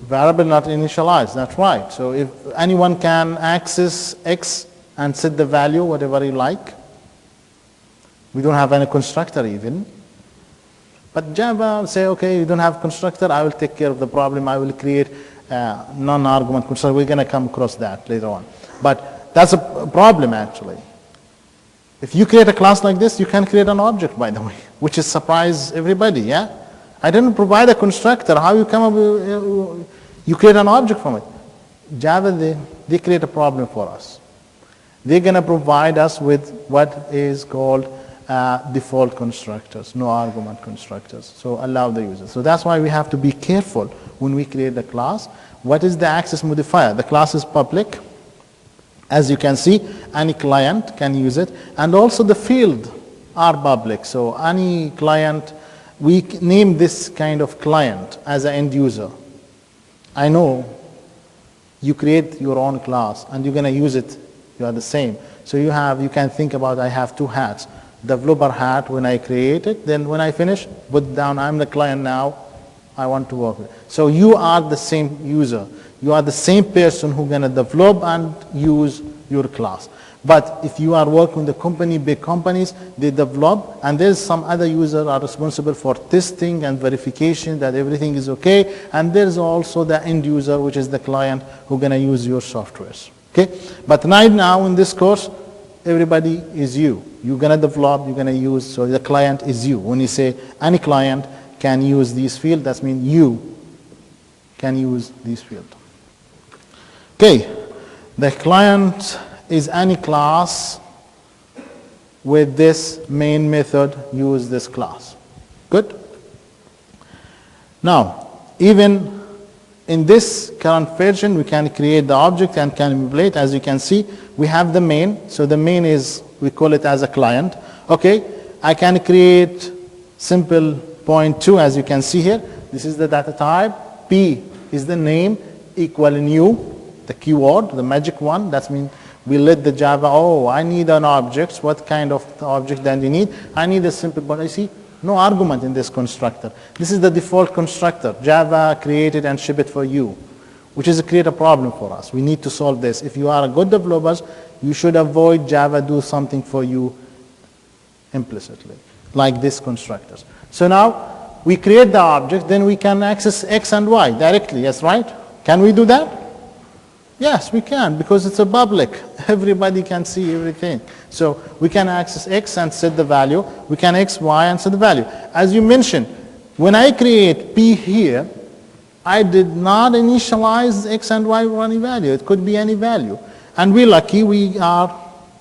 A: Variable not initialized, that's right. So if anyone can access x and set the value, whatever you like. We don't have any constructor even. But Java say, okay, you don't have constructor, I will take care of the problem. I will create non-argument constructor. We're going to come across that later on. But that's a problem actually. If you create a class like this, you can create an object, by the way, which is surprise everybody, yeah? I didn't provide a constructor. How you come up with, you create an object from it? Java, they create a problem for us. They're going to provide us with what is called default constructors, no argument constructors. So allow the user. So that's why we have to be careful when we create the class. What is the access modifier? The class is public. As you can see, any client can use it. And also the field are public. So any client, we name this kind of client as an end user. I know you create your own class and you're going to use it. You are the same. So you can think about, I have two hats. Developer hat when I create it, then when I finish, put down, I'm the client now, I want to work with it. So you are the same user. You are the same person who's going to develop and use your class. But if you are working with the company, big companies, they develop, and there's some other users are responsible for testing and verification that everything is okay, and there's also the end user, which is the client, who's going to use your softwares. Okay? But right now in this course, everybody is you. You're going to develop, you're going to use, so the client is you. When you say any client can use these fields, that means you can use these fields. Okay, the client is any class with this main method, use this class. Good? Now, even in this current version, we can create the object and can manipulate. As you can see, we have the main. So the main is, we call it as a client. Okay, I can create simple point 2, as you can see here. This is the data type. P is the name, equal new, the keyword, the magic one. That means we let the Java, oh, I need an object. What kind of object then you need? I need a simple point. I see no argument in this constructor. This is the default constructor. Java created and ship it for you, which is create a problem for us. We need to solve this. If you are a good developer, you should avoid Java do something for you implicitly, like this constructors. So now we create the object, then we can access X and Y directly, yes, right? Can we do that? Yes, we can, because it's a public. Everybody can see everything. So we can access X and set the value. We can X, Y, and set the value. As you mentioned, when I create P here, I did not initialize X and Y for any value. It could be any value. And we're lucky, we are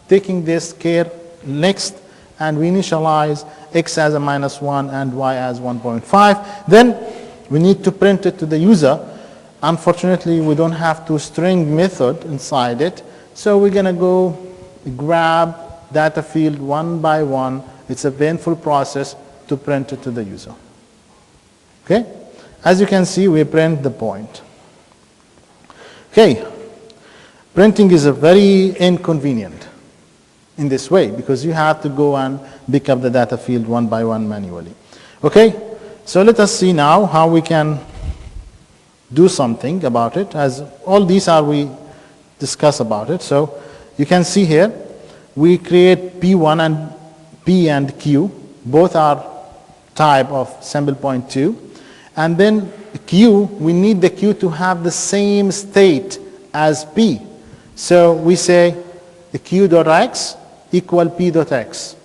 A: taking this care next, and we initialize X as a -1 and Y as 1.5. Then we need to print it to the user. Unfortunately, we don't have toString method inside it, so we're going to go grab data field one by one. It's a painful process to print it to the user. Okay? As you can see, we print the point. Okay. Printing is a very inconvenient in this way because you have to go and pick up the data field one by one manually. Okay? So let us see now how we can do something about it, as all these are we discuss about it. So you can see here, we create P1 and P and Q. Both are type of sample point 2. And then Q, we need the Q to have the same state as P. So we say the Q.x equal P.x.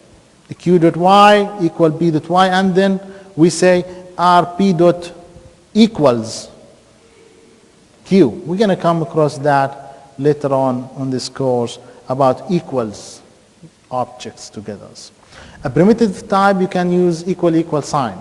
A: The Q.y equal P.y. And then we say RP.equals Q. We're going to come across that later on this course about equals objects together. A primitive type, you can use equal sign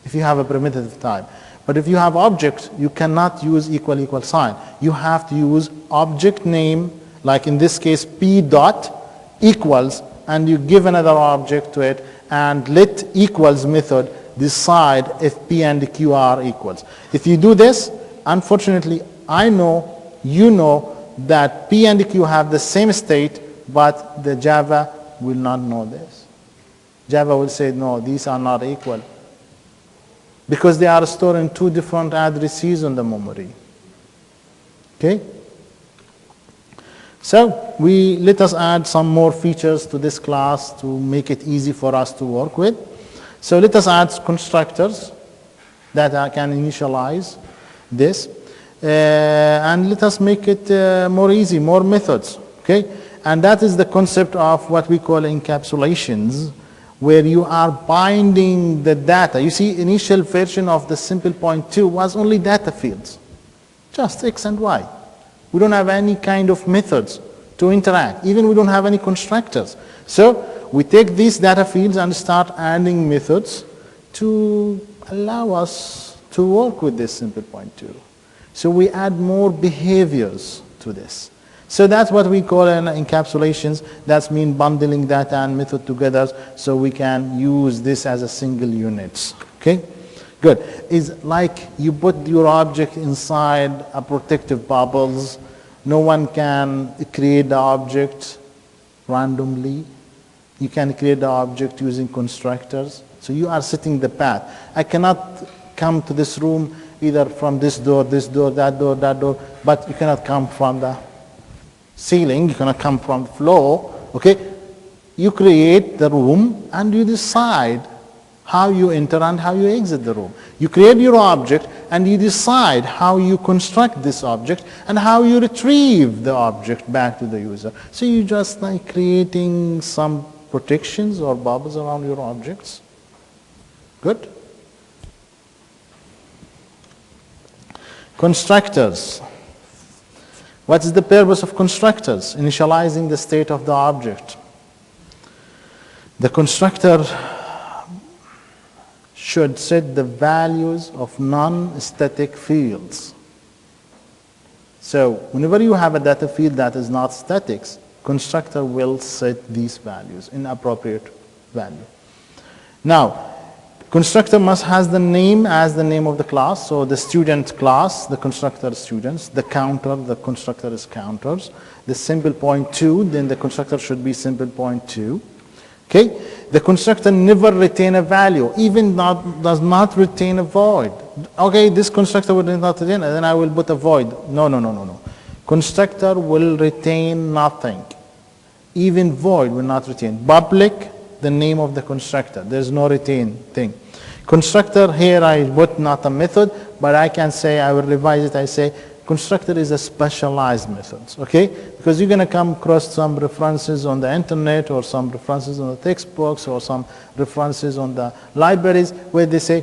A: if you have a primitive type. But if you have object, you cannot use equal sign. You have to use object name, like in this case P dot equals, and you give another object to it, and let equals method decide if P and Q are equals. If you do this, unfortunately, I know, you know, that P and Q have the same state, but the Java will not know this. Java will say, no, these are not equal, because they are stored in two different addresses on the memory. Okay? So let us add some more features to this class to make it easy for us to work with. So let us add constructors that can initialize this. And let us make it more easy, more methods. Okay? And that is the concept of what we call encapsulations, where you are binding the data. You see, initial version of the simple point 2 was only data fields, just X and Y. We don't have any kind of methods to interact. Even we don't have any constructors. So we take these data fields and start adding methods to allow us to work with this simple point 2. So we add more behaviors to this. So that's what we call an encapsulations. That's mean bundling data and method together so we can use this as a single unit. Okay? Good. It's like you put your object inside a protective bubbles. No one can create the object randomly. You can create the object using constructors. So you are setting the path. I cannot come to this room either from this door, that door, but you cannot come from the ceiling, you cannot come from the floor, okay? You create the room and you decide how you enter and how you exit the room. You create your object and you decide how you construct this object and how you retrieve the object back to the user. So you just like creating some protections or bubbles around your objects. Good? Constructors. What is the purpose of constructors? Initializing the state of the object. The constructor should set the values of non-static fields. So whenever you have a data field that is not static, constructor will set these values in appropriate value. Now, constructor must has the name as the name of the class. So the student class, the constructor is students. The counter, the constructor is counters. The simple point 2, then the constructor should be simple point 2. Okay? The constructor never retain a value, even does not retain a void. Okay, this constructor will not retain, and then I will put a void. No. Constructor will retain nothing. Even void will not retain. Public, the name of the constructor. There's no retain thing. Constructor, here I put not a method, but I can say, I will revise it, I say, constructor is a specialized method, okay? Because you're going to come across some references on the internet or some references on the textbooks or some references on the libraries where they say,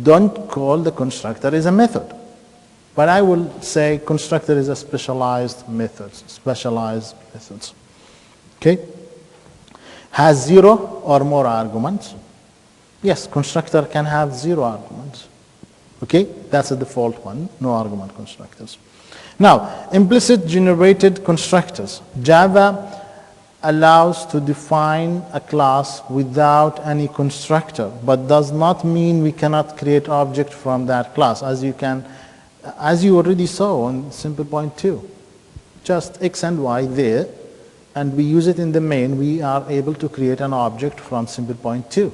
A: don't call the constructor as a method. But I will say constructor is a specialized method, okay? Has 0 or more arguments. Yes, constructor can have 0 arguments. Okay, that's the default one, no argument constructors. Now, implicit generated constructors. Java allows to define a class without any constructor, but does not mean we cannot create object from that class, as you already saw on simple point 2. Just x and y there, and we use it in the main, we are able to create an object from simple point 2.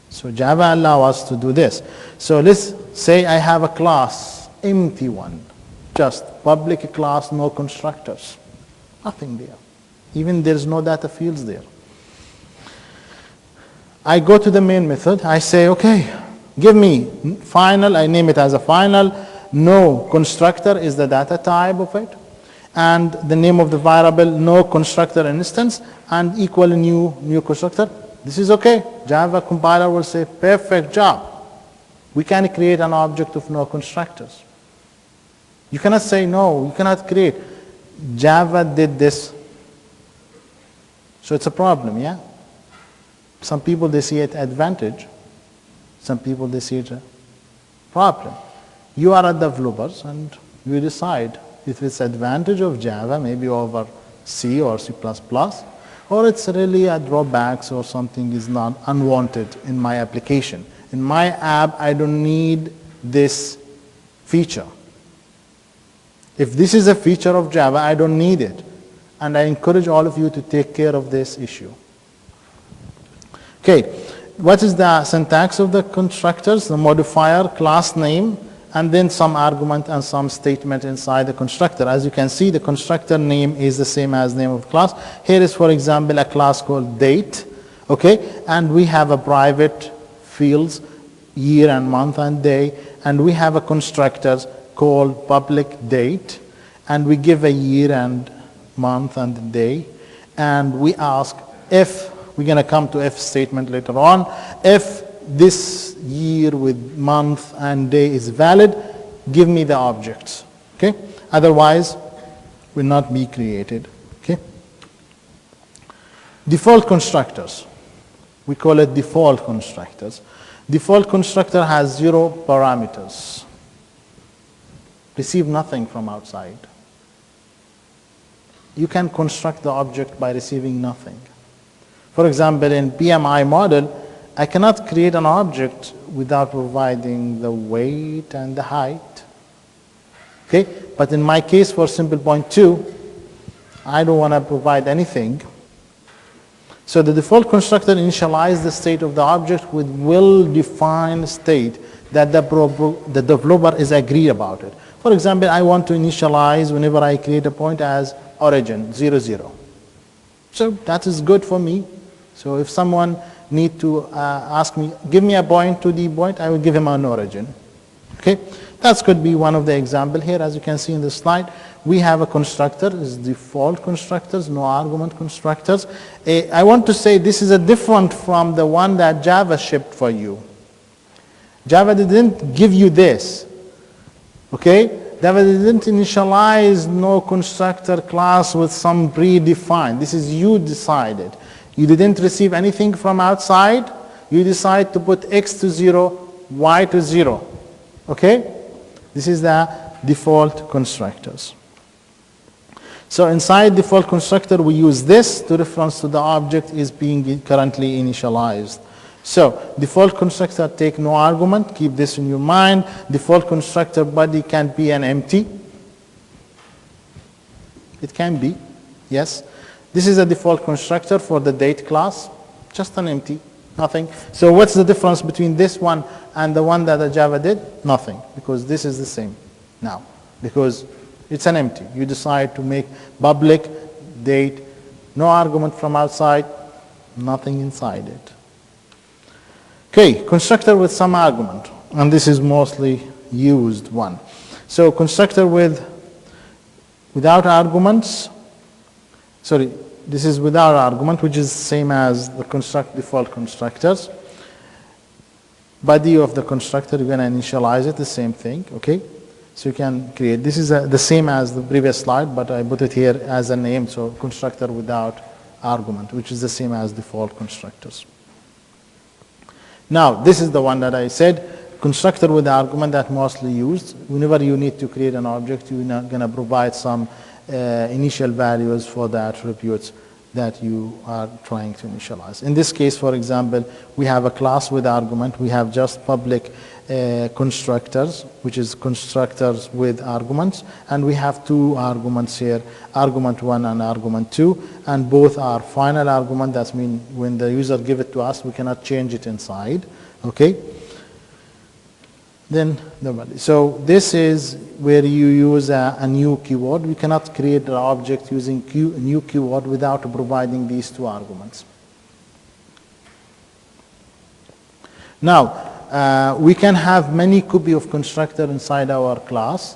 A: So Java allows us to do this. So let's say I have a class, empty one, just public class, no constructors, nothing there. Even there's no data fields there. I go to the main method, I say, okay, give me final, I name it as a final, no constructor is the data type of it, and the name of the variable, no constructor instance, and equal new constructor. This is okay. Java compiler will say, perfect job. We can create an object of no constructors. You cannot say no, you cannot create. Java did this. So it's a problem, yeah? Some people, they see it advantage. Some people, they see it a problem. You are a developer and you decide if it's advantage of Java, maybe over C or C++, or it's really a drawbacks or something is not unwanted in my application. In my app, I don't need this feature. If this is a feature of Java, I don't need it. And I encourage all of you to take care of this issue. Okay, what is the syntax of the constructors? The modifier, class name, and then some argument and some statement inside the constructor. As you can see, the constructor name is the same as name of the class. Here is, for example, a class called date, okay? And we have a private fields, year and month and day, and we have a constructor called public date, and we give a year and month and day, and we ask if, we're going to come to if statement later on, if this year with month and day is valid, give me the objects, okay? Otherwise, will not be created. Okay? Default constructors. We call it default constructors. Default constructor has 0 parameters. Receive nothing from outside. You can construct the object by receiving nothing. For example, in PMI model, I cannot create an object without providing the weight and the height. Okay? But in my case, for simple point 2, I don't want to provide anything. So the default constructor initializes the state of the object with well-defined state that the developer is agreed about it. For example, I want to initialize whenever I create a point as origin, 0, 0. So that is good for me. So if someone need to ask me, give me a point to the point, I will give him an origin. Okay? That could be one of the example here. As you can see in the slide, we have a constructor, is default constructors, no argument constructors. I want to say this is a different from the one that Java shipped for you. Java didn't give you this. Okay? Java didn't initialize no constructor class with some predefined. This is you decided. You didn't receive anything from outside. You decide to put x to 0, y to 0. Okay? This is the default constructors. So inside default constructor, we use this to reference to the object is being currently initialized. So default constructor take no argument. Keep this in your mind. Default constructor body can be an empty. It can be, yes. This is a default constructor for the date class, just an empty, nothing. So what's the difference between this one and the one that the Java did? Nothing, because this is the same now, because it's an empty. You decide to make public date, no argument from outside, nothing inside it. Okay, constructor with some argument, and this is mostly used one. So constructor without arguments, sorry, this is without argument, which is same as the default constructors. Body of the constructor, you're going to initialize it, the same thing, okay? So you can create, this is the same as the previous slide, but I put it here as a name, so constructor without argument, which is the same as default constructors. Now, this is the one that I said, constructor with argument that mostly used. Whenever you need to create an object, you're not going to provide some initial values for the attributes that you are trying to initialize. In this case, for example, we have a class with argument. We have just public constructors, which is constructors with arguments. And we have 2 arguments here, argument 1 and argument 2. And both are final argument. That means when the user give it to us, we cannot change it inside. Okay? Then nobody. So this is where you use a new keyword. We cannot create an object using new keyword without providing these 2 arguments. Now, we can have many copy of constructor inside our class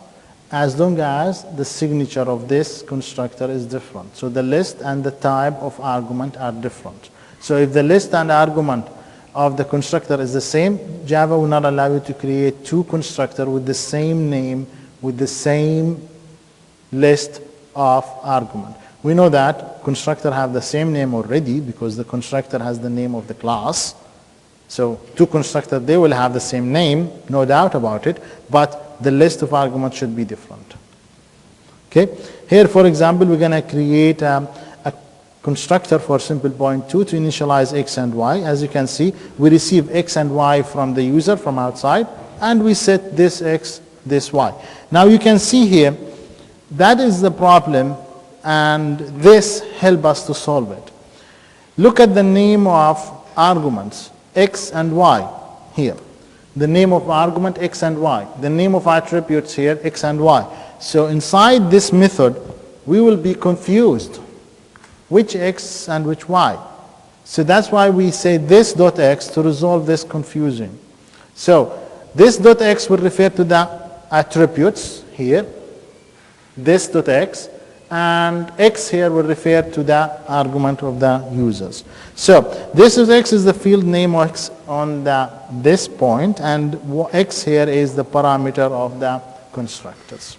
A: as long as the signature of this constructor is different. So the list and the type of argument are different. So if the list and argument of the constructor is the same, Java will not allow you to create 2 constructors with the same name, with the same list of argument. We know that constructor have the same name already because the constructor has the name of the class. So 2 constructors, they will have the same name, no doubt about it, but the list of arguments should be different. Okay? Here, for example, we're going to create a constructor for simple point 2 to initialize x and y. As you can see, we receive x and y from the user from outside, and we set this x, this y. Now you can see here, that is the problem, and this helps us to solve it. Look at the name of arguments, x and y here. The name of argument, x and y. The name of attributes here, x and y. So inside this method, we will be confused. Which x and which y? So that's why we say this dot x to resolve this confusion. So this dot x will refer to the attributes here, this dot x, and x here will refer to the argument of the users. So this is x is the field name x on this point, and x here is the parameter of the constructors.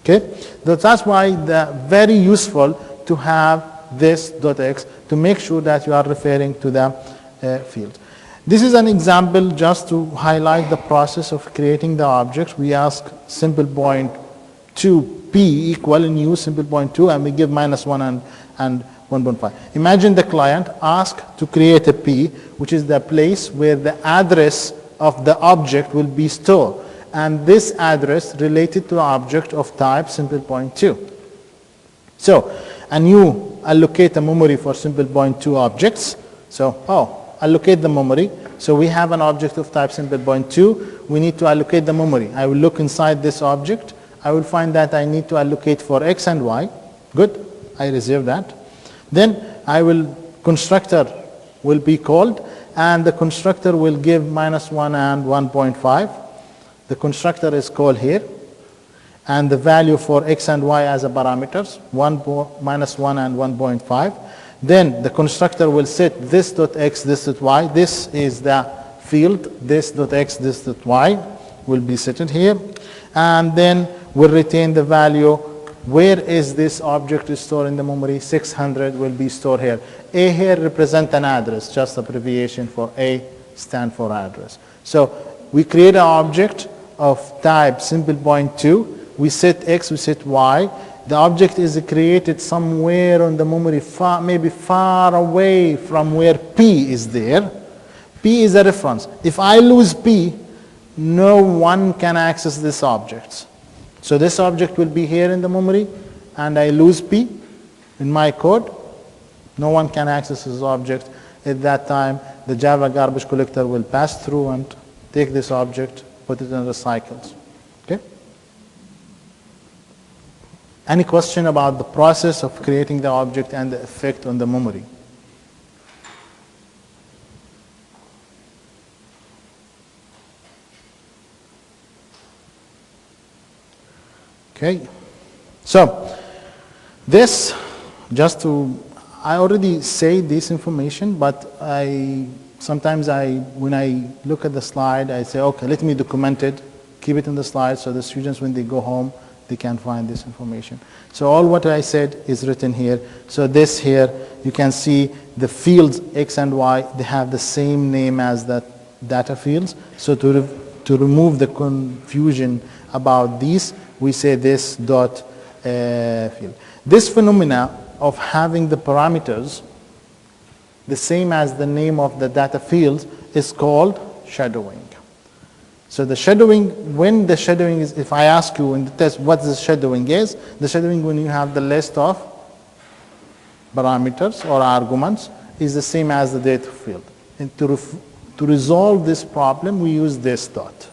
A: Okay, so that's why they're very useful to have this .x to make sure that you are referring to the field. This is an example just to highlight the process of creating the object. We ask simple point to p equal in use simple point 2, and we give -1 and 1.5. Imagine the client asks to create a p, which is the place where the address of the object will be stored, and this address related to the object of type simple point 2. So, and you allocate a memory for simple point 2 objects. So, allocate the memory. So we have an object of type simple point 2. We need to allocate the memory. I will look inside this object. I will find that I need to allocate for x and y. Good. I reserve that. Then constructor will be called, and the constructor will give -1 and 1.5. The constructor is called here, and the value for x and y as a parameters, -1 and 1.5. Then the constructor will set this .x, this .y. This is the field, this .x, this .y will be set here. And then we'll retain the value. Where is this object stored in the memory? 600 will be stored here. A here represents an address, just abbreviation for A stand for address. So we create an object of type simple point 2. We set x, we set y. The object is created somewhere on the memory, maybe far away from where P is there. P is a reference. If I lose P, no one can access this object. So this object will be here in the memory, and I lose P in my code. No one can access this object. At that time, the Java garbage collector will pass through and take this object, put it in the cycles. Okay? Any question about the process of creating the object and the effect on the memory? Okay, so this, I already say this information, but sometimes when I look at the slide, I say, okay, let me document it, keep it in the slide so the students, when they go home, they can find this information. So all what I said is written here. So this here, you can see the fields X and Y, they have the same name as the data fields. So to remove the confusion about these, we say this dot field. This phenomena of having the parameters the same as the name of the data fields is called shadowing. So the shadowing, when the shadowing is, if I ask you in the test what the shadowing is, the shadowing when you have the list of parameters or arguments is the same as the data field. And to resolve this problem, we use this dot.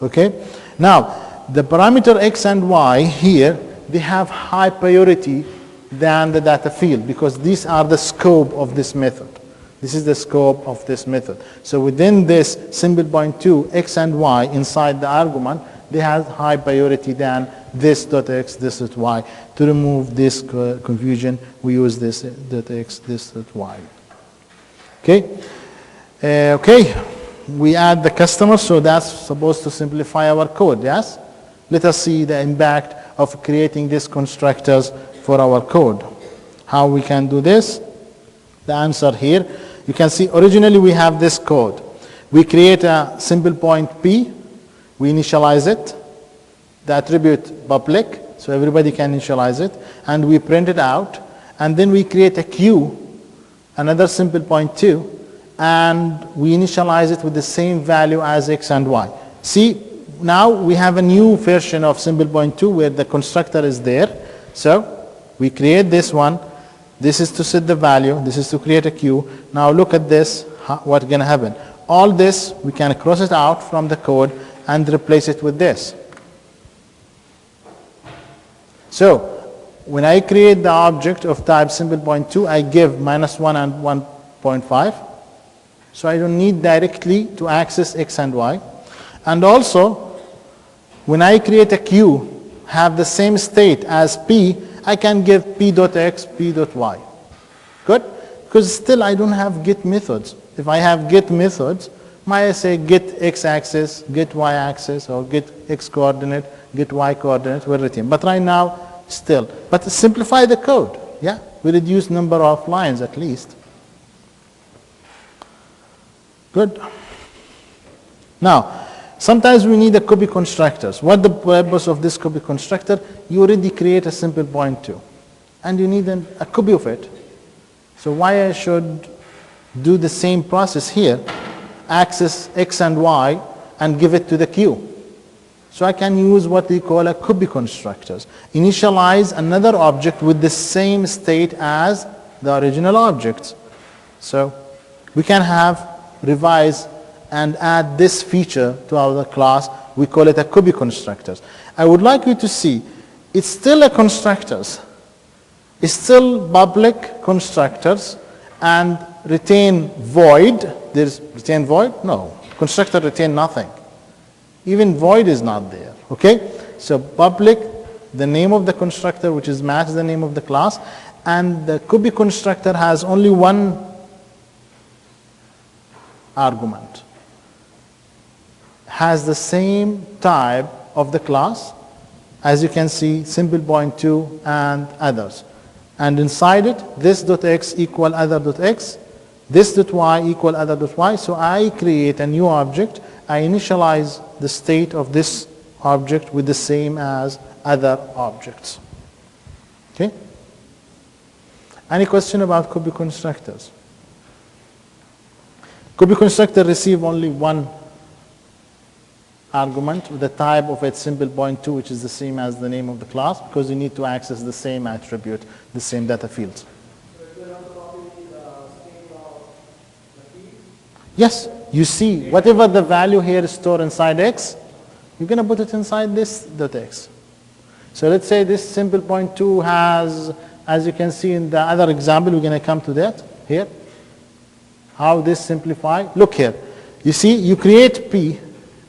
A: Okay? Now, the parameter x and y here, they have high priority than the data field because these are the scope of this method. This is the scope of this method. So within this simple point 2, x and y inside the argument, they have high priority than this dot x, this dot y. To remove this confusion, we use this dot x, this dot y. Okay? Okay. We add the customer, so that's supposed to simplify our code, yes? Let us see the impact of creating these constructors for our code. How we can do this? The answer here. You can see originally we have this code. We create a simple point P. We initialize it. The attribute public, so everybody can initialize it. And we print it out. And then we create a Q, another simple point 2. And we initialize it with the same value as x and y. See, now we have a new version of simple point 2 where the constructor is there. So we create this one. This is to set the value. This is to create a queue. Now look at this, what's going to happen. All this, we can cross it out from the code and replace it with this. So when I create the object of type simple point 2, I give -1 and 1.5. So I don't need directly to access x and y. And also, when I create a queue, have the same state as P, I can give P.x, P.y. Good? Because still I don't have get methods. If I have get methods, might say get x-axis, get y-axis, or get x-coordinate, get y-coordinate, we're written. But right now, still. But simplify the code, yeah? We reduce number of lines at least. Good. Now, sometimes we need a copy constructors. What the purpose of this copy constructor? You already create a simple point 2, and you need a copy of it. So why I should do the same process here, access x and y, and give it to the q. So I can use what we call a copy constructors. Initialize another object with the same state as the original objects. So we can have revise and add this feature to our class. We call it a copy constructors. I would like you to see it's still a constructors. It's still public constructors and retain void. There's retain void? No. Constructor retain nothing. Even void is not there. Okay? So public, the name of the constructor, which is match the name of the class, and the copy constructor has only one argument. Has the same type of the class, as you can see, simple point 2 and others. And inside it, this.x equal other.x, this.y equal other.y. So I create a new object. I initialize the state of this object with the same as other objects. Okay? Any question about copy constructors? Copy constructor receive only one argument with the type of its simple point 2, which is the same as the name of the class, because you need to access the same attribute, the same data fields. Yes, you see, whatever the value here is stored inside x, you're going to put it inside this.x. So let's say this simple point 2 has, as you can see in the other example, we're going to come to that here. How this simplify? Look here. You see, you create P,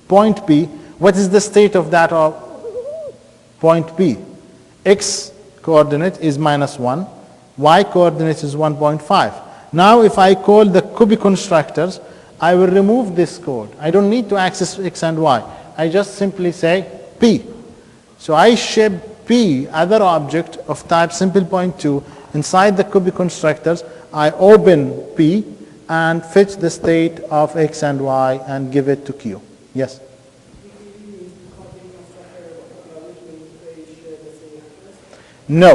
A: point P. What is the state of that point P? X coordinate is -1. Y coordinate is 1.5. Now if I call the copy constructors, I will remove this code. I don't need to access x and y. I just simply say P. So I ship P, other object of type simple point 2, inside the copy constructors. I open P and fetch the state of x and y and give it to Q. Yes? No,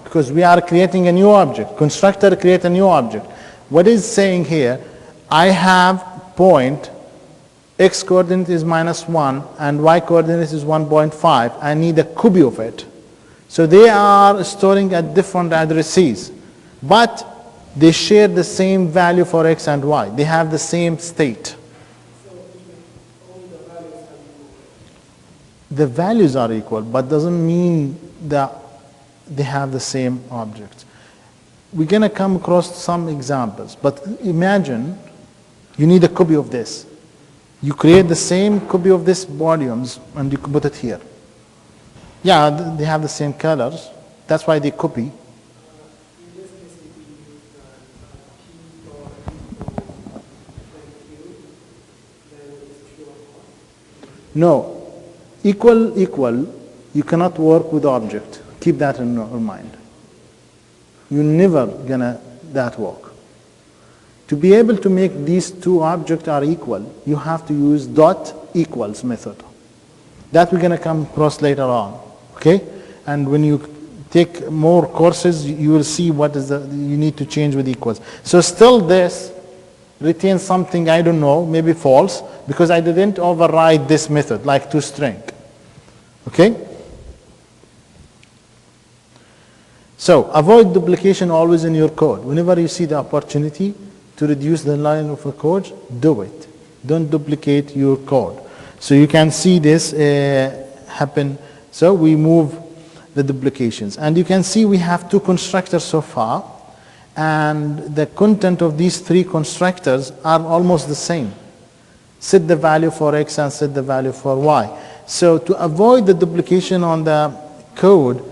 A: because we are creating a new object. Constructor create a new object. What is saying here, I have point, x coordinate is -1 and y coordinate is 1.5. I need a copy of it. So they are storing at different addresses, but they share the same value for x and y. They have the same state. The values are equal, but doesn't mean that they have the same object. We're going to come across some examples, but imagine you need a copy of this. You create the same copy of this volumes and you put it here. Yeah, they have the same colors. That's why they copy. No. Equal, you cannot work with object. Keep that in your mind. You're never gonna that work. To be able to make these two objects are equal, you have to use dot equals method. That we're gonna come across later on, okay? And when you take more courses, you will see what is you need to change with equals. So still this retains something, I don't know, maybe false, because I didn't override this method, like toString. Okay? So avoid duplication always in your code. Whenever you see the opportunity to reduce the line of a code, do it. Don't duplicate your code. So you can see this happen. So we move the duplications. And you can see we have two constructors so far. And the content of these three constructors are almost the same. Set the value for x and set the value for y. So to avoid the duplication on the code,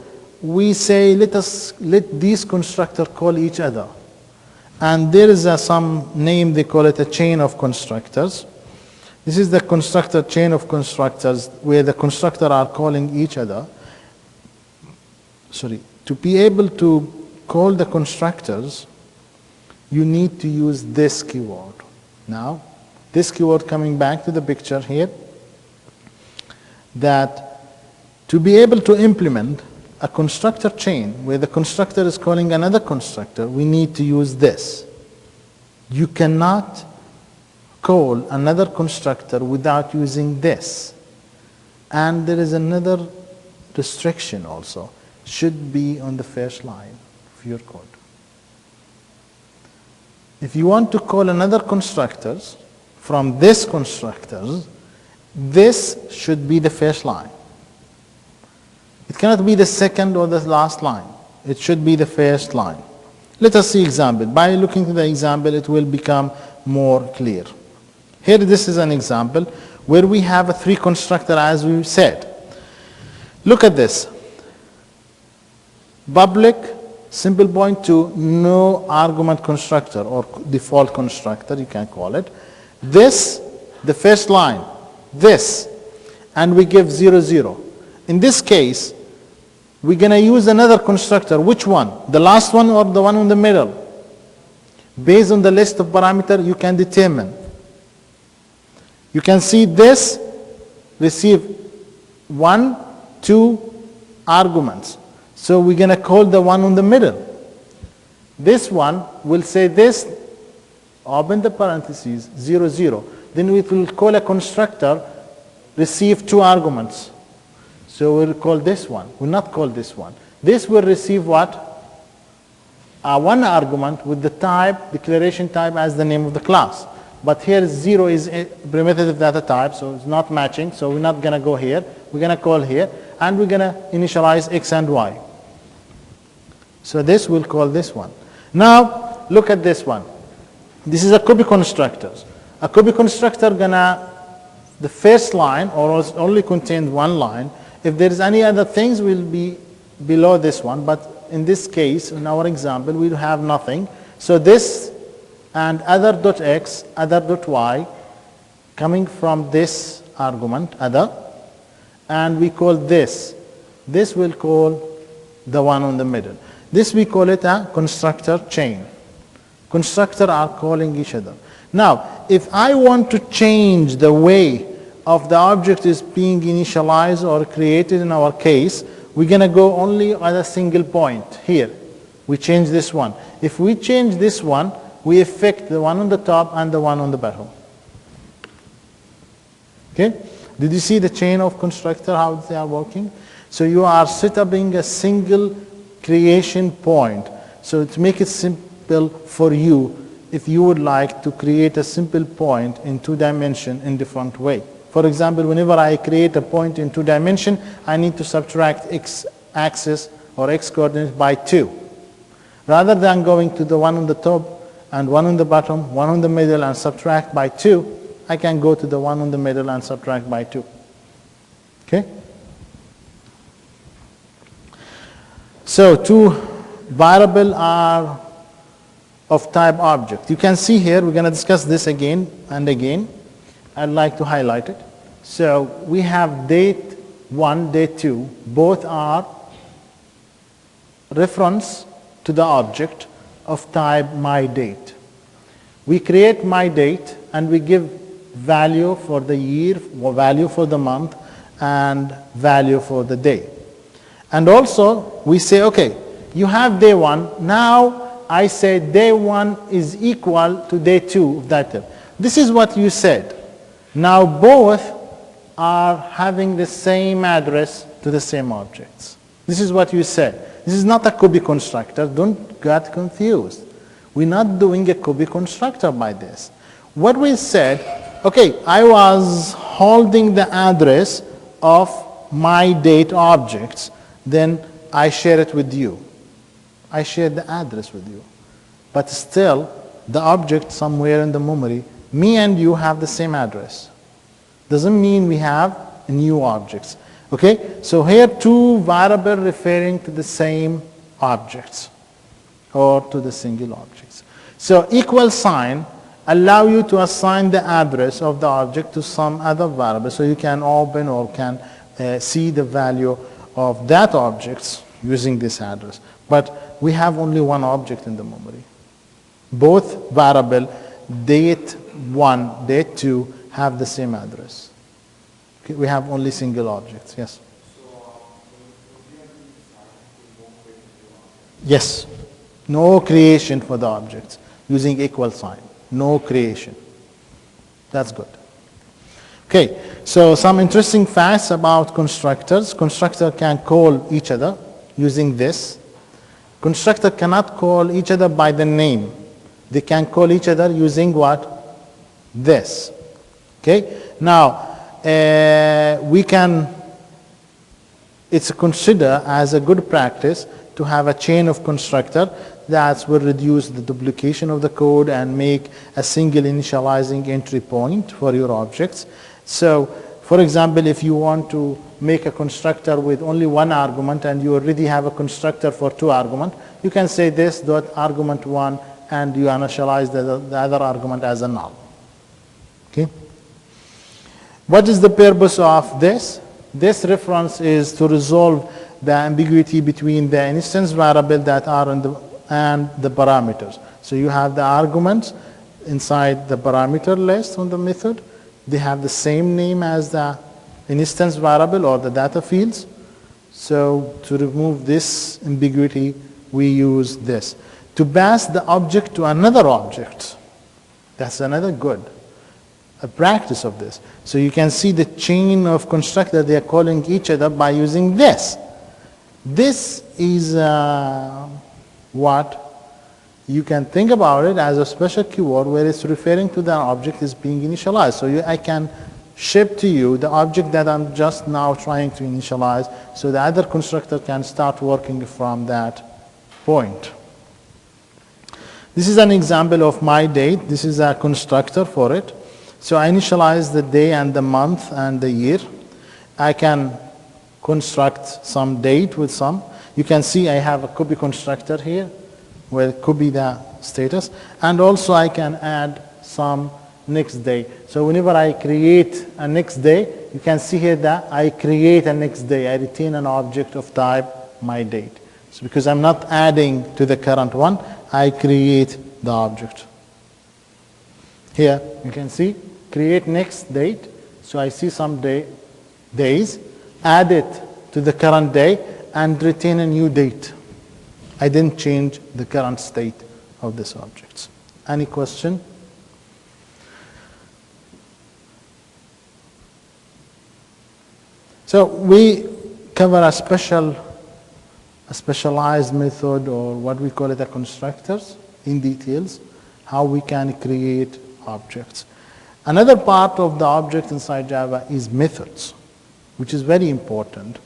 A: we say let these constructors call each other. And there is some name, they call it a chain of constructors. This is the constructor chain of constructors where the constructor are calling each other. Sorry, to be able to call the constructors, you need to use this keyword. Now, this keyword coming back to the picture here, that to be able to implement a constructor chain where the constructor is calling another constructor, we need to use this. You cannot call another constructor without using this. And there is another restriction also. Should be on the first line of your code. If you want to call another constructors from this constructors, this should be the first line. It cannot be the second or the last line. It should be the first line. Let us see example. By looking to the example, it will become more clear. Here, this is an example where we have a 3 constructor as we said. Look at this. Public, simple point to no argument constructor or default constructor, you can call it. This, the first line, this, and we give 0, 0. In this case, we're going to use another constructor. Which one? The last one or the one in the middle? Based on the list of parameters, you can determine. You can see this receive 1, 2 arguments. So we're going to call the one in the middle. This one will say this, open the parentheses, 0, 0. Then we will call a constructor, receive 2 arguments. So we'll call this one. We'll not call this one. This will receive what? 1 argument with the type, declaration type as the name of the class. But here 0 is a primitive data type, so it's not matching. So we're not going to go here. We're going to call here. And we're going to initialize x and y. So this will call this one. Now, look at this one. This is a copy constructor. A copy constructor gonna, the first line, or only contains 1 line. If there is any other things, will be below this one. But in this case, in our example, we have nothing. So this and other.x, other.y, coming from this argument, other, and we call this. This will call the one in the middle. This we call it a constructor chain. Constructors are calling each other. Now, if I want to change the way of the object is being initialized or created in our case, we're going to go only at a single point here. We change this one. If we change this one, we affect the one on the top and the one on the bottom. Okay? Did you see the chain of constructor, how they are working? So you are setting a single creation point. So to make it simple for you, if you would like to create a simple point in 2 dimensions in different way. For example, whenever I create a point in 2 dimensions, I need to subtract x-axis or x-coordinates by 2. Rather than going to the one on the top and one on the bottom, one on the middle and subtract by 2, I can go to the one on the middle and subtract by 2. Okay? So 2 variables are of type object. You can see here, we're going to discuss this again and again. I'd like to highlight it. So we have date 1, date 2. Both are reference to the object of type myDate. We create myDate and we give value for the year, value for the month, and value for the day. And also we say, okay, you have day 1. Now I say day 1 is equal to day 2 of that term. This is what you said. Now both are having the same address to the same objects. This is what you said. This is not a copy constructor. Don't get confused. We're not doing a copy constructor by this. What we said, okay, I was holding the address of my date objects. Then I share it with you. I share the address with you. But still, the object somewhere in the memory, me and you have the same address. Doesn't mean we have new objects. Okay? So here 2 variables referring to the same objects or to the single objects. So equal sign allow you to assign the address of the object to some other variable, so you can open or can see the value of that object using this address. But we have only one object in the memory. Both variable date 1, date 2 have the same address. Okay, we have only single objects. Yes. Yes. No creation for the objects using equal sign. No creation. That's good. Okay, so some interesting facts about constructors. Constructor can call each other using this. Constructor cannot call each other by the name. They can call each other using what? This. Okay, now we can, it's considered as a good practice to have a chain of constructor that will reduce the duplication of the code and make a single initializing entry point for your objects. So, for example, if you want to make a constructor with only one argument and you already have a constructor for 2 arguments, you can say this dot argument 1 and you initialize the other argument as a null. Okay? What is the purpose of this? This reference is to resolve the ambiguity between the instance variable that are in and the parameters. So you have the arguments inside the parameter list on the method. They have the same name as the instance variable or the data fields. So to remove this ambiguity, we use this. To pass the object to another object, that's another good a practice of this. So you can see the chain of constructor, they are calling each other by using this. This is what you can think about it as a special keyword where it's referring to the object is being initialized. So I can ship to you the object that I'm just now trying to initialize, so the other constructor can start working from that point. This is an example of my date. This is a constructor for it. So I initialize the day and the month and the year. I can construct some date with some. You can see I have a copy constructor here where it could be the status. And also I can add some next day. So whenever I create a next day, you can see here that I create a next day. I retain an object of type my date. So because I'm not adding to the current one, I create the object. Here you can see create next date. So I see some days, add it to the current day and retain a new date. I didn't change the current state of this object. Any question? So we cover a specialized method, or what we call it a constructors, in details, how we can create objects. Another part of the object inside Java is methods, which is very important.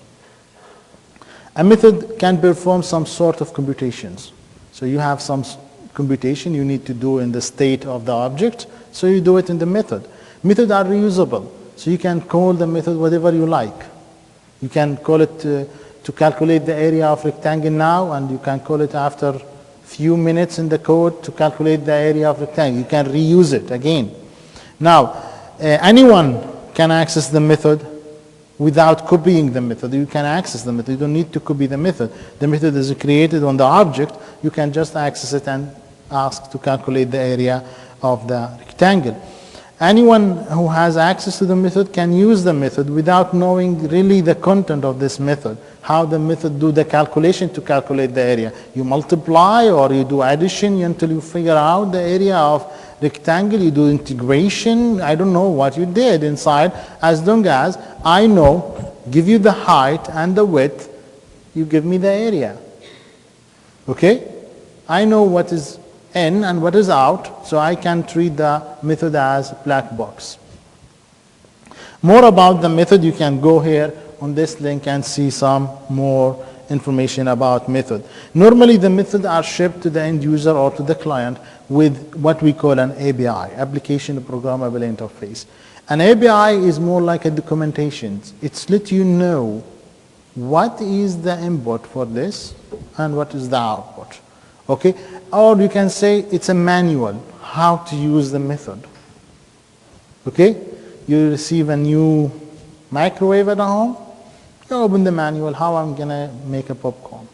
A: A method can perform some sort of computations. So you have some computation you need to do in the state of the object, so you do it in the method. Methods are reusable, so you can call the method whatever you like. You can call it to calculate the area of rectangle now, and you can call it after few minutes in the code to calculate the area of rectangle. You can reuse it again. Now, anyone can access the method without copying the method. You can access the method. You don't need to copy the method. The method is created on the object. You can just access it and ask to calculate the area of the rectangle. Anyone who has access to the method can use the method without knowing really the content of this method, how the method do the calculation to calculate the area. You multiply or you do addition until you figure out the area of rectangle, you do integration, I don't know what you did inside. As long as I know, give you the height and the width, you give me the area. Okay? I know what is in and what is out, so I can treat the method as black box. More about the method, you can go here on this link and see some more information about method. Normally the methods are shipped to the end user or to the client with what we call an API, Application Programmable Interface. An API is more like a documentation. It's let you know what is the input for this and what is the output. Okay, or you can say it's a manual how to use the method. Okay, you receive a new microwave at home, you open the manual, how I'm gonna make a popcorn.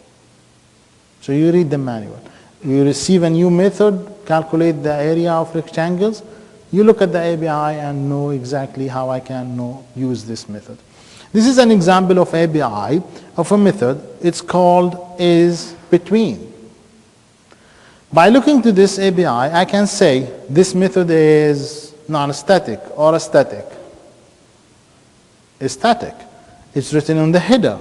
A: So you read the manual. You receive a new method, calculate the area of rectangles, you look at the API and know exactly how I can use this method. This is an example of API of a method. It's called isBetween. By looking to this API, I can say this method is non-static or a static. It's static. It's written on the header.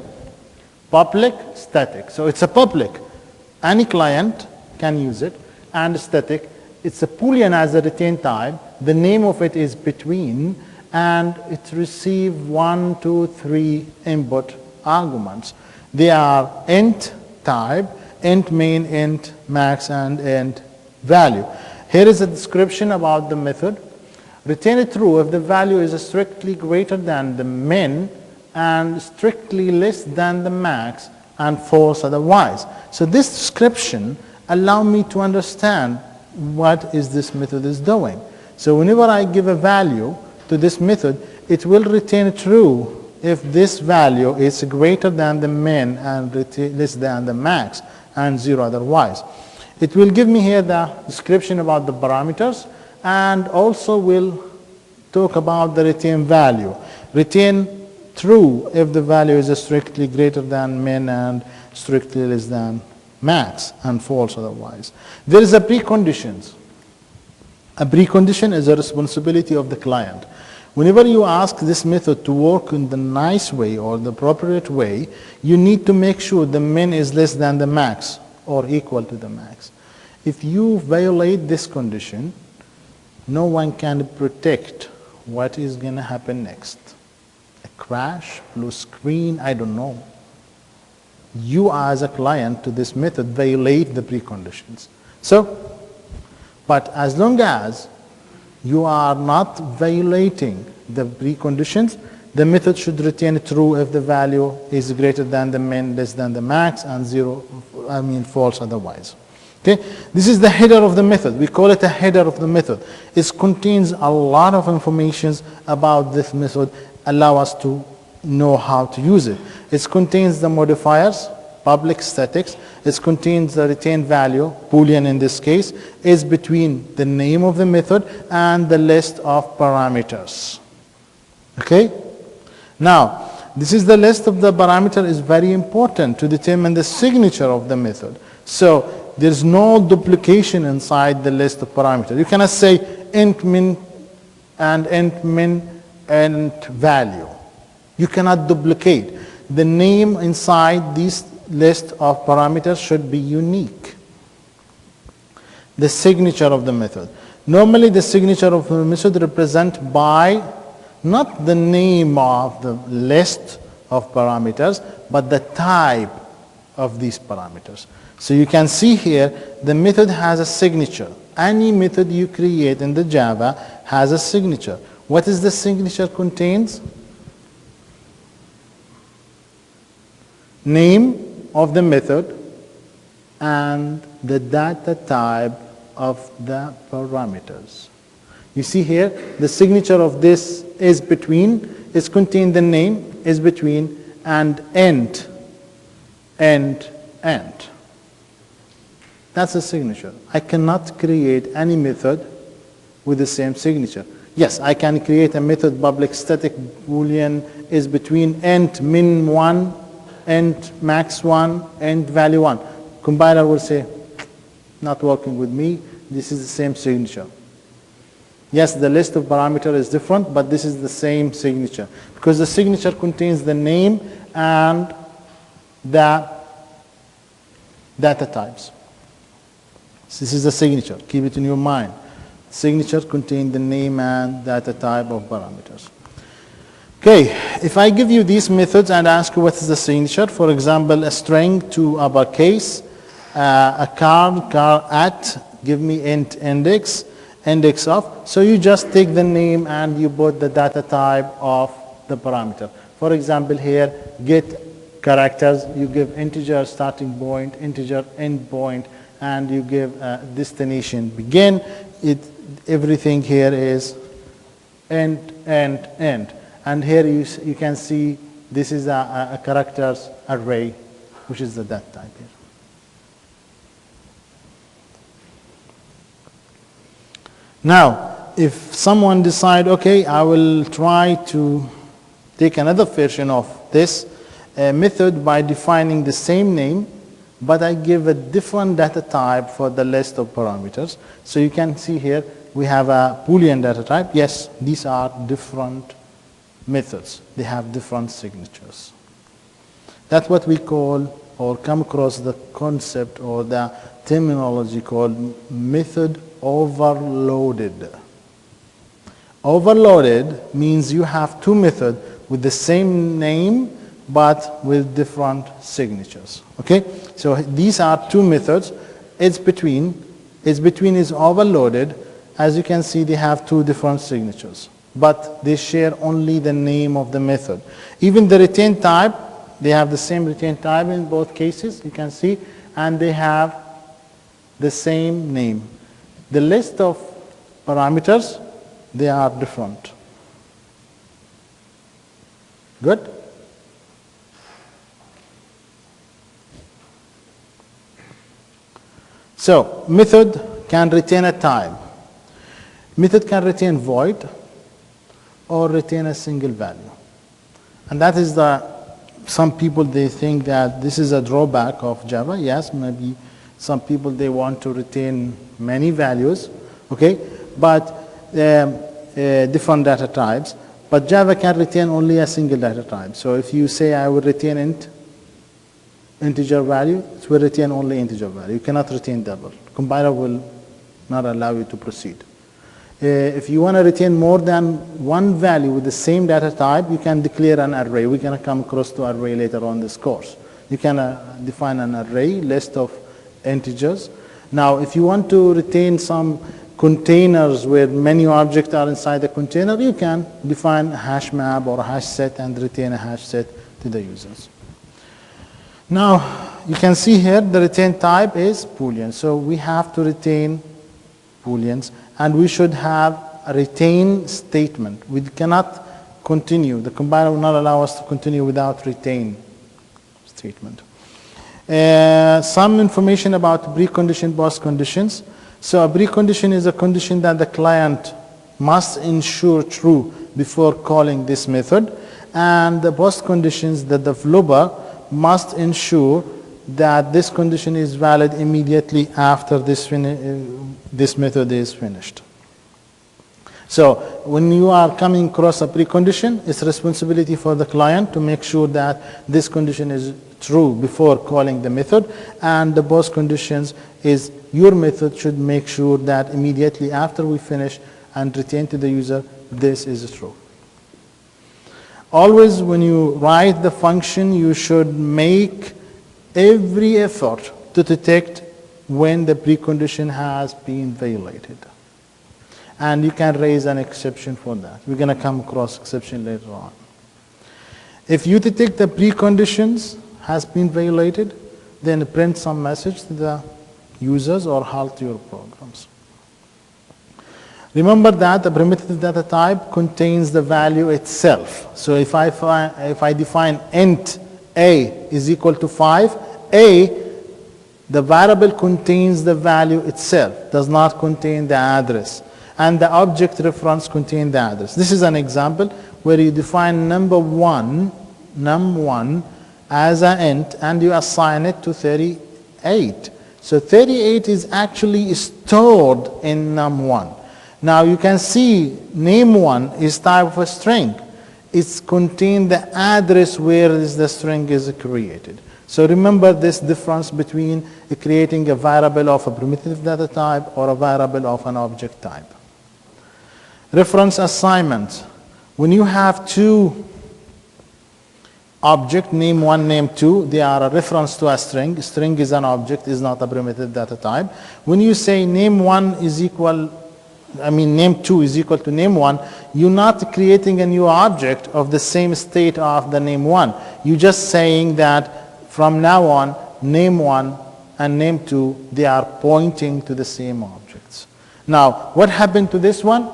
A: Public, static. So it's a public. Any client can use it. And static, it's a Boolean as a retain type. The name of it is between, and it receives 1, 2, 3 input arguments. They are int type, int main, int max, and int value. Here is a description about the method. Retain true if the value is strictly greater than the min and strictly less than the max, and false otherwise. So this description allows me to understand what is this method is doing. So whenever I give a value to this method, it will retain true if this value is greater than the min and less than the max, and 0 otherwise. It will give me here the description about the parameters, and also will talk about the retain value. Retain true if the value is strictly greater than min and strictly less than max, and false otherwise. There is a preconditions. A precondition is a responsibility of the client. Whenever you ask this method to work in the nice way or the appropriate way, you need to make sure the min is less than the max or equal to the max. If you violate this condition, no one can predict what is going to happen next. A crash, blue screen, I don't know. You as a client to this method violate the preconditions. So, but as long as you are not violating the preconditions, the method should retain true if the value is greater than the min, less than the max, and false otherwise. Okay, this is the header of the method. We call it a header of the method. It contains a lot of information about this method, allow us to know how to use it. It contains the modifiers, public statics. It contains the retained value, Boolean in this case, is between the name of the method and the list of parameters. Okay? Now, this is the list of the parameter is very important to determine the signature of the method. So, there's no duplication inside the list of parameters. You cannot say int min and int min and value. You cannot duplicate. The name inside this list of parameters should be unique. The signature of the method. Normally the signature of the method represented by not the name of the list of parameters, but the type of these parameters. So you can see here the method has a signature. Any method you create in the Java has a signature. What is the signature contains? Name of the method and the data type of the parameters. You see here the signature of this is between is contained the name is between and end. That's a signature. I cannot create any method with the same signature. Yes, I can create a method public static Boolean is between int min 1, int max 1, int value 1. Compiler will say, not working with me, this is the same signature. Yes, the list of parameters is different, but this is the same signature. Because the signature contains the name and the data types. So this is the signature. Keep it in your mind. Signature contains the name and data type of parameters. Okay, if I give you these methods and ask you what is the signature, for example, a string to uppercase, a car at, give me int index, index of. So you just take the name and you put the data type of the parameter. For example, here, get characters, you give integer starting point, integer end point, and you give destination begin. Everything here is end, end, end. And here you can see this is a characters array, which is the data type here. Now, if someone decide, okay, I will try to take another version of this method by defining the same name, but I give a different data type for the list of parameters. So you can see here we have a Boolean data type. Yes, these are different methods. They have different signatures. That's what we call or come across the concept or the terminology called method overloaded. Overloaded means you have two methods with the same name but with different signatures. Okay? So these are two methods. It's between is overloaded. As you can see, they have two different signatures, but they share only the name of the method. Even the retain type, they have the same retain type in both cases, you can see, and they have the same name. The list of parameters, they are different. Good? So, method can retain a type. Method can retain void or retain a single value. And that is some people, they think that this is a drawback of Java. Yes, maybe some people, they want to retain many values, okay, but different data types. But Java can retain only a single data type. So if you say I will retain integer value, it will retain only integer value. You cannot retain double. Compiler will not allow you to proceed. If you want to retain more than one value with the same data type, you can declare an array. We're going to come across to array later on this course. You can define an array, list of integers. Now, if you want to retain some containers where many objects are inside the container, you can define a hash map or a hash set and retain a hash set to the users. Now, you can see here the retain type is Boolean. So we have to retain Booleans, and we should have a retain statement. We cannot continue. The compiler will not allow us to continue without retain statement. Some information about precondition, post conditions. So a precondition is a condition that the client must ensure true before calling this method, and the post conditions that the developer must ensure that this condition is valid immediately after this method is finished. So when you are coming across a precondition, it's responsibility for the client to make sure that this condition is true before calling the method, and the post conditions is your method should make sure that immediately after we finish and retain to the user, this is true. Always when you write the function, you should make every effort to detect when the precondition has been violated. And you can raise an exception for that. We're going to come across exception later on. If you detect the preconditions has been violated, then print some message to the users or halt your programs. Remember that the primitive data type contains the value itself. So if I define int a is equal to 5, a, the variable contains the value itself, does not contain the address. And the object reference contains the address. This is an example where you define num1 as an int and you assign it to 38. So 38 is actually stored in num1. Now you can see name1 is type of a string. It's contained the address where the string is created. So remember this difference between creating a variable of a primitive data type or a variable of an object type. Reference assignment. When you have two objects, name1, name2, they are a reference to a string. String is an object, is not a primitive data type. When you say name2 is equal to name1, you're not creating a new object of the same state of the name1. You're just saying that from now on, name1 and name2, they are pointing to the same objects. Now, what happened to this one?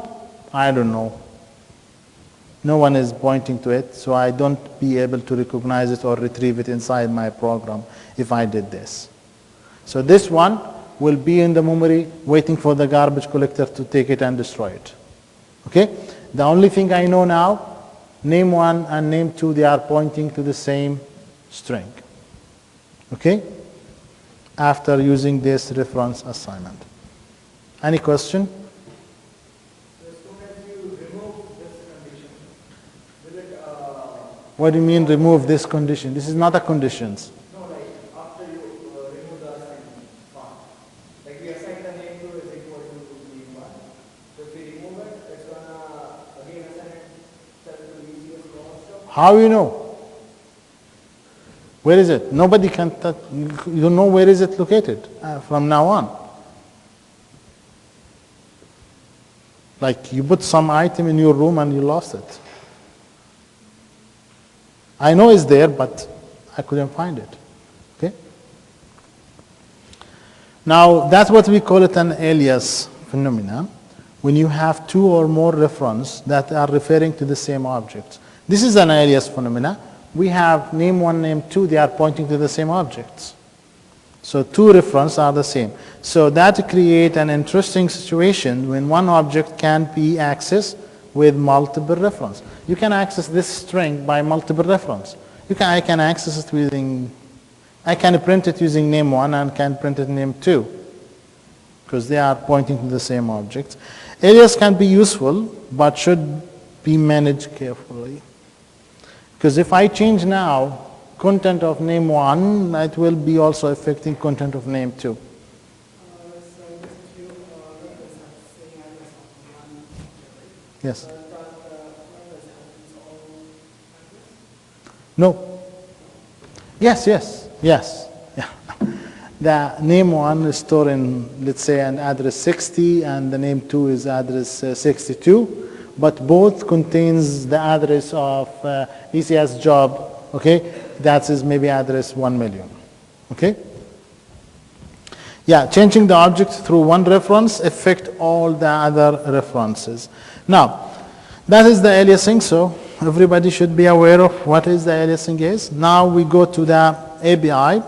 A: I don't know. No one is pointing to it, so I don't be able to recognize it or retrieve it inside my program if I did this. So this one will be in the memory waiting for the garbage collector to take it and destroy it. Okay? The only thing I know now, name1 and name2, they are pointing to the same string. Okay? After using this reference assignment. Any question? What do you mean remove this condition? This is not a condition.
B: No, like after you remove the assignment part. Like we assign the name to is equal to name 1. So if we remove it, it's gonna again assign it to EECS1022.
A: How you know? Where is it? Nobody can touch. You don't know where is it located from now on. Like you put some item in your room and you lost it. I know it's there, but I couldn't find it. Okay? Now, that's what we call it an alias phenomenon, when you have two or more references that are referring to the same object. This is an alias phenomenon. We have name1, name2, they are pointing to the same objects. So two references are the same. So that creates an interesting situation when one object can be accessed with multiple references. You can access this string by multiple references. I can access it using, I can print it using name1 and can print it name2 because they are pointing to the same objects. Alias can be useful but should be managed carefully. Because if I change now content of name1, it will be also affecting content of name2. Yes. No. Yes. Yeah. The name1 is stored in, let's say, an address 60, and the name2 is address 62, but both contains the address of ECS job, okay? That is maybe address 1 million, okay? Yeah, changing the object through one reference affect all the other references. Now, that is the aliasing, so everybody should be aware of what is the aliasing is. Now we go to the API.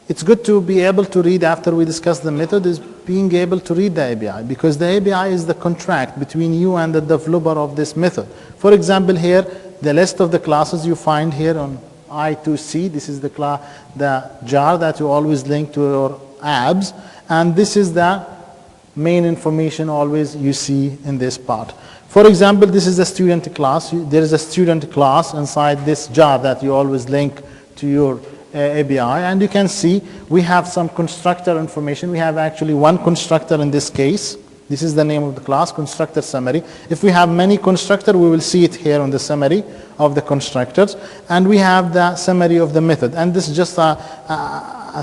A: It's good to be able to read after we discuss the method is being able to read the API, because the API is the contract between you and the developer of this method. For example, here, the list of the classes you find here on I2C, this is the jar that you always link to your apps, and this is the main information always you see in this part. For example, this is the student class. There is a student class inside this jar that you always link to your API, and you can see we have some constructor information. We have actually one constructor in this case. This is the name of the class, constructor summary. If we have many constructors, we will see it here on the summary of the constructors, and we have the summary of the method. And this is just a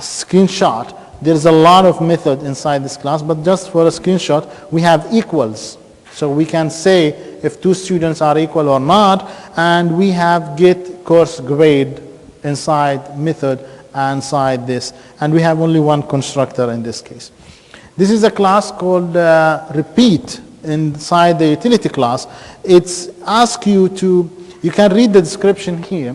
A: screenshot. There's a lot of method inside this class, but just for a screenshot, we have equals. So we can say if two students are equal or not, and we have get course grade inside method inside this, and we have only one constructor in this case. This is a class called repeat inside the utility class. It's ask you to, you can read the description here,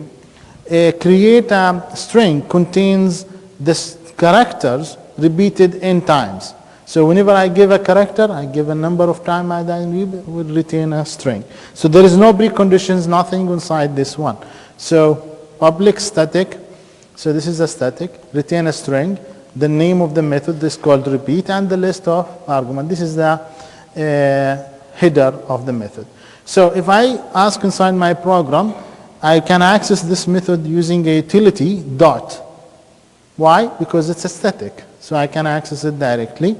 A: create a string contains the characters repeated n times. So whenever I give a character, I give a number of times, I will retain a string. So there is no preconditions, nothing inside this one. So public static, so this is a static, retain a string, the name of the method is called repeat, and the list of argument. This is the header of the method. So if I ask inside my program, I can access this method using a utility dot. Why? Because it's a static. So I can access it directly.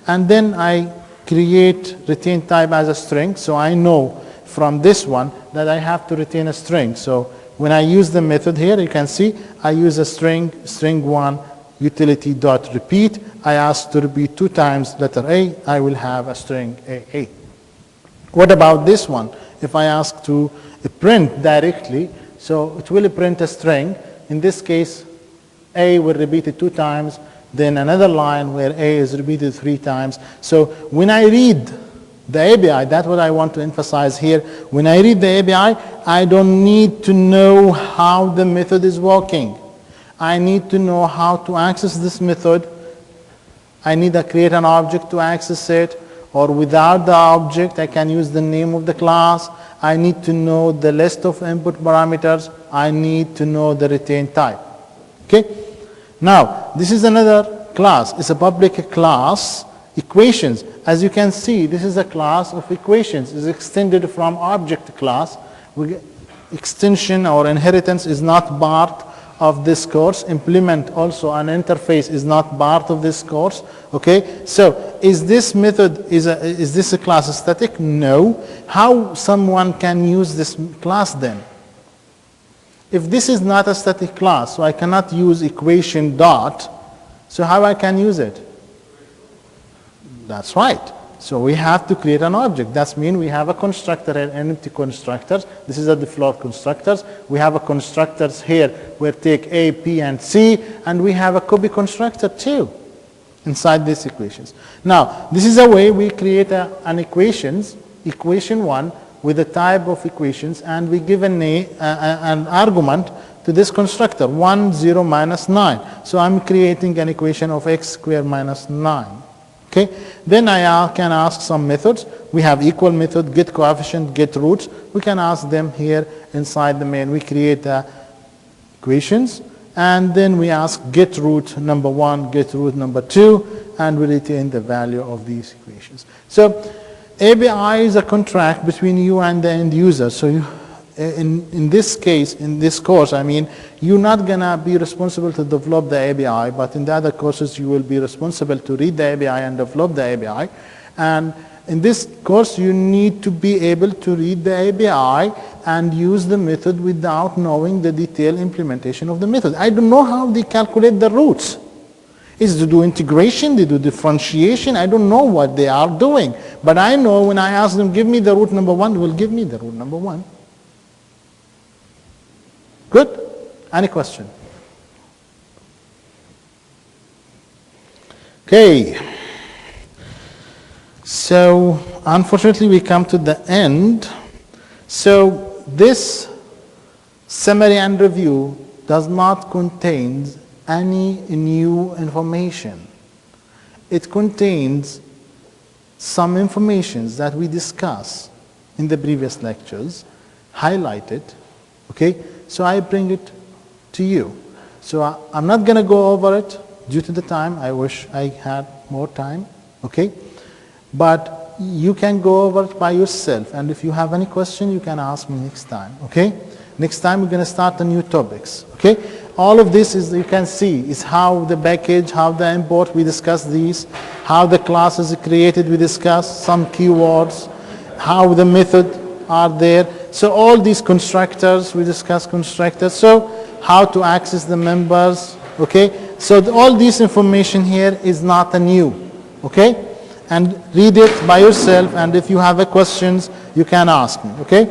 A: And then I create retain type as a string. So I know from this one that I have to retain a string. So when I use the method here, you can see I use a string1 utility dot repeat. I ask to repeat 2 times letter A, I will have a string A. What about this one? If I ask to print directly, so it will print a string. In this case, A will repeat it 2 times, then another line where A is repeated 3 times. So when I read the API, that's what I want to emphasize here. When I read the API, I don't need to know how the method is working. I need to know how to access this method. I need to create an object to access it, or without the object, I can use the name of the class. I need to know the list of input parameters. I need to know the retain type. Okay? Now, this is another class. It's a public class, equations. As you can see, this is a class of equations. It's extended from object class. Extension or inheritance is not part of this course. Implement also an interface is not part of this course. Okay, so is this method, is this a class static? No. How someone can use this class then? If this is not a static class, so I cannot use equation dot, so how I can use it? That's right. So we have to create an object. That means we have a constructor and empty constructors. This is the floor constructors. We have a constructors here where take A, P, and C, and we have a copy constructor too inside these equations. Now, this is a way we create an equation 1 with a type of equations, and we give an argument to this constructor, 1, 0, minus 9. So I'm creating an equation of x squared minus 9. Okay? Then I can ask some methods. We have equal method, get coefficient, get roots. We can ask them here inside the main. We create equations, and then we ask get root number 1, get root number 2, and we retain the value of these equations. So API is a contract between you and the end user. So you, in this case, in this course, I mean, you're not going to be responsible to develop the API, but in the other courses, you will be responsible to read the API and develop the API. And in this course, you need to be able to read the API and use the method without knowing the detailed implementation of the method. I don't know how they calculate the roots. Is to do integration, they do differentiation. I don't know what they are doing. But I know when I ask them, give me the root number 1, they will give me the root number 1. Good? Any question? Okay. So, unfortunately, we come to the end. So, this summary and review does not contain any new information. It contains some information that we discussed in the previous lectures, highlighted, okay? So I bring it to you. So I'm not going to go over it due to the time. I wish I had more time, okay? But you can go over it by yourself, and if you have any question, you can ask me next time, okay? Next time we're going to start the new topics, okay? All of this is, you can see, is how the package, how the import, we discuss these, how the class is created, we discuss some keywords, how the method are there. So all these constructors, we discuss constructors. So how to access the members, okay? So all this information here is not new, okay? And read it by yourself, and if you have questions, you can ask me, okay?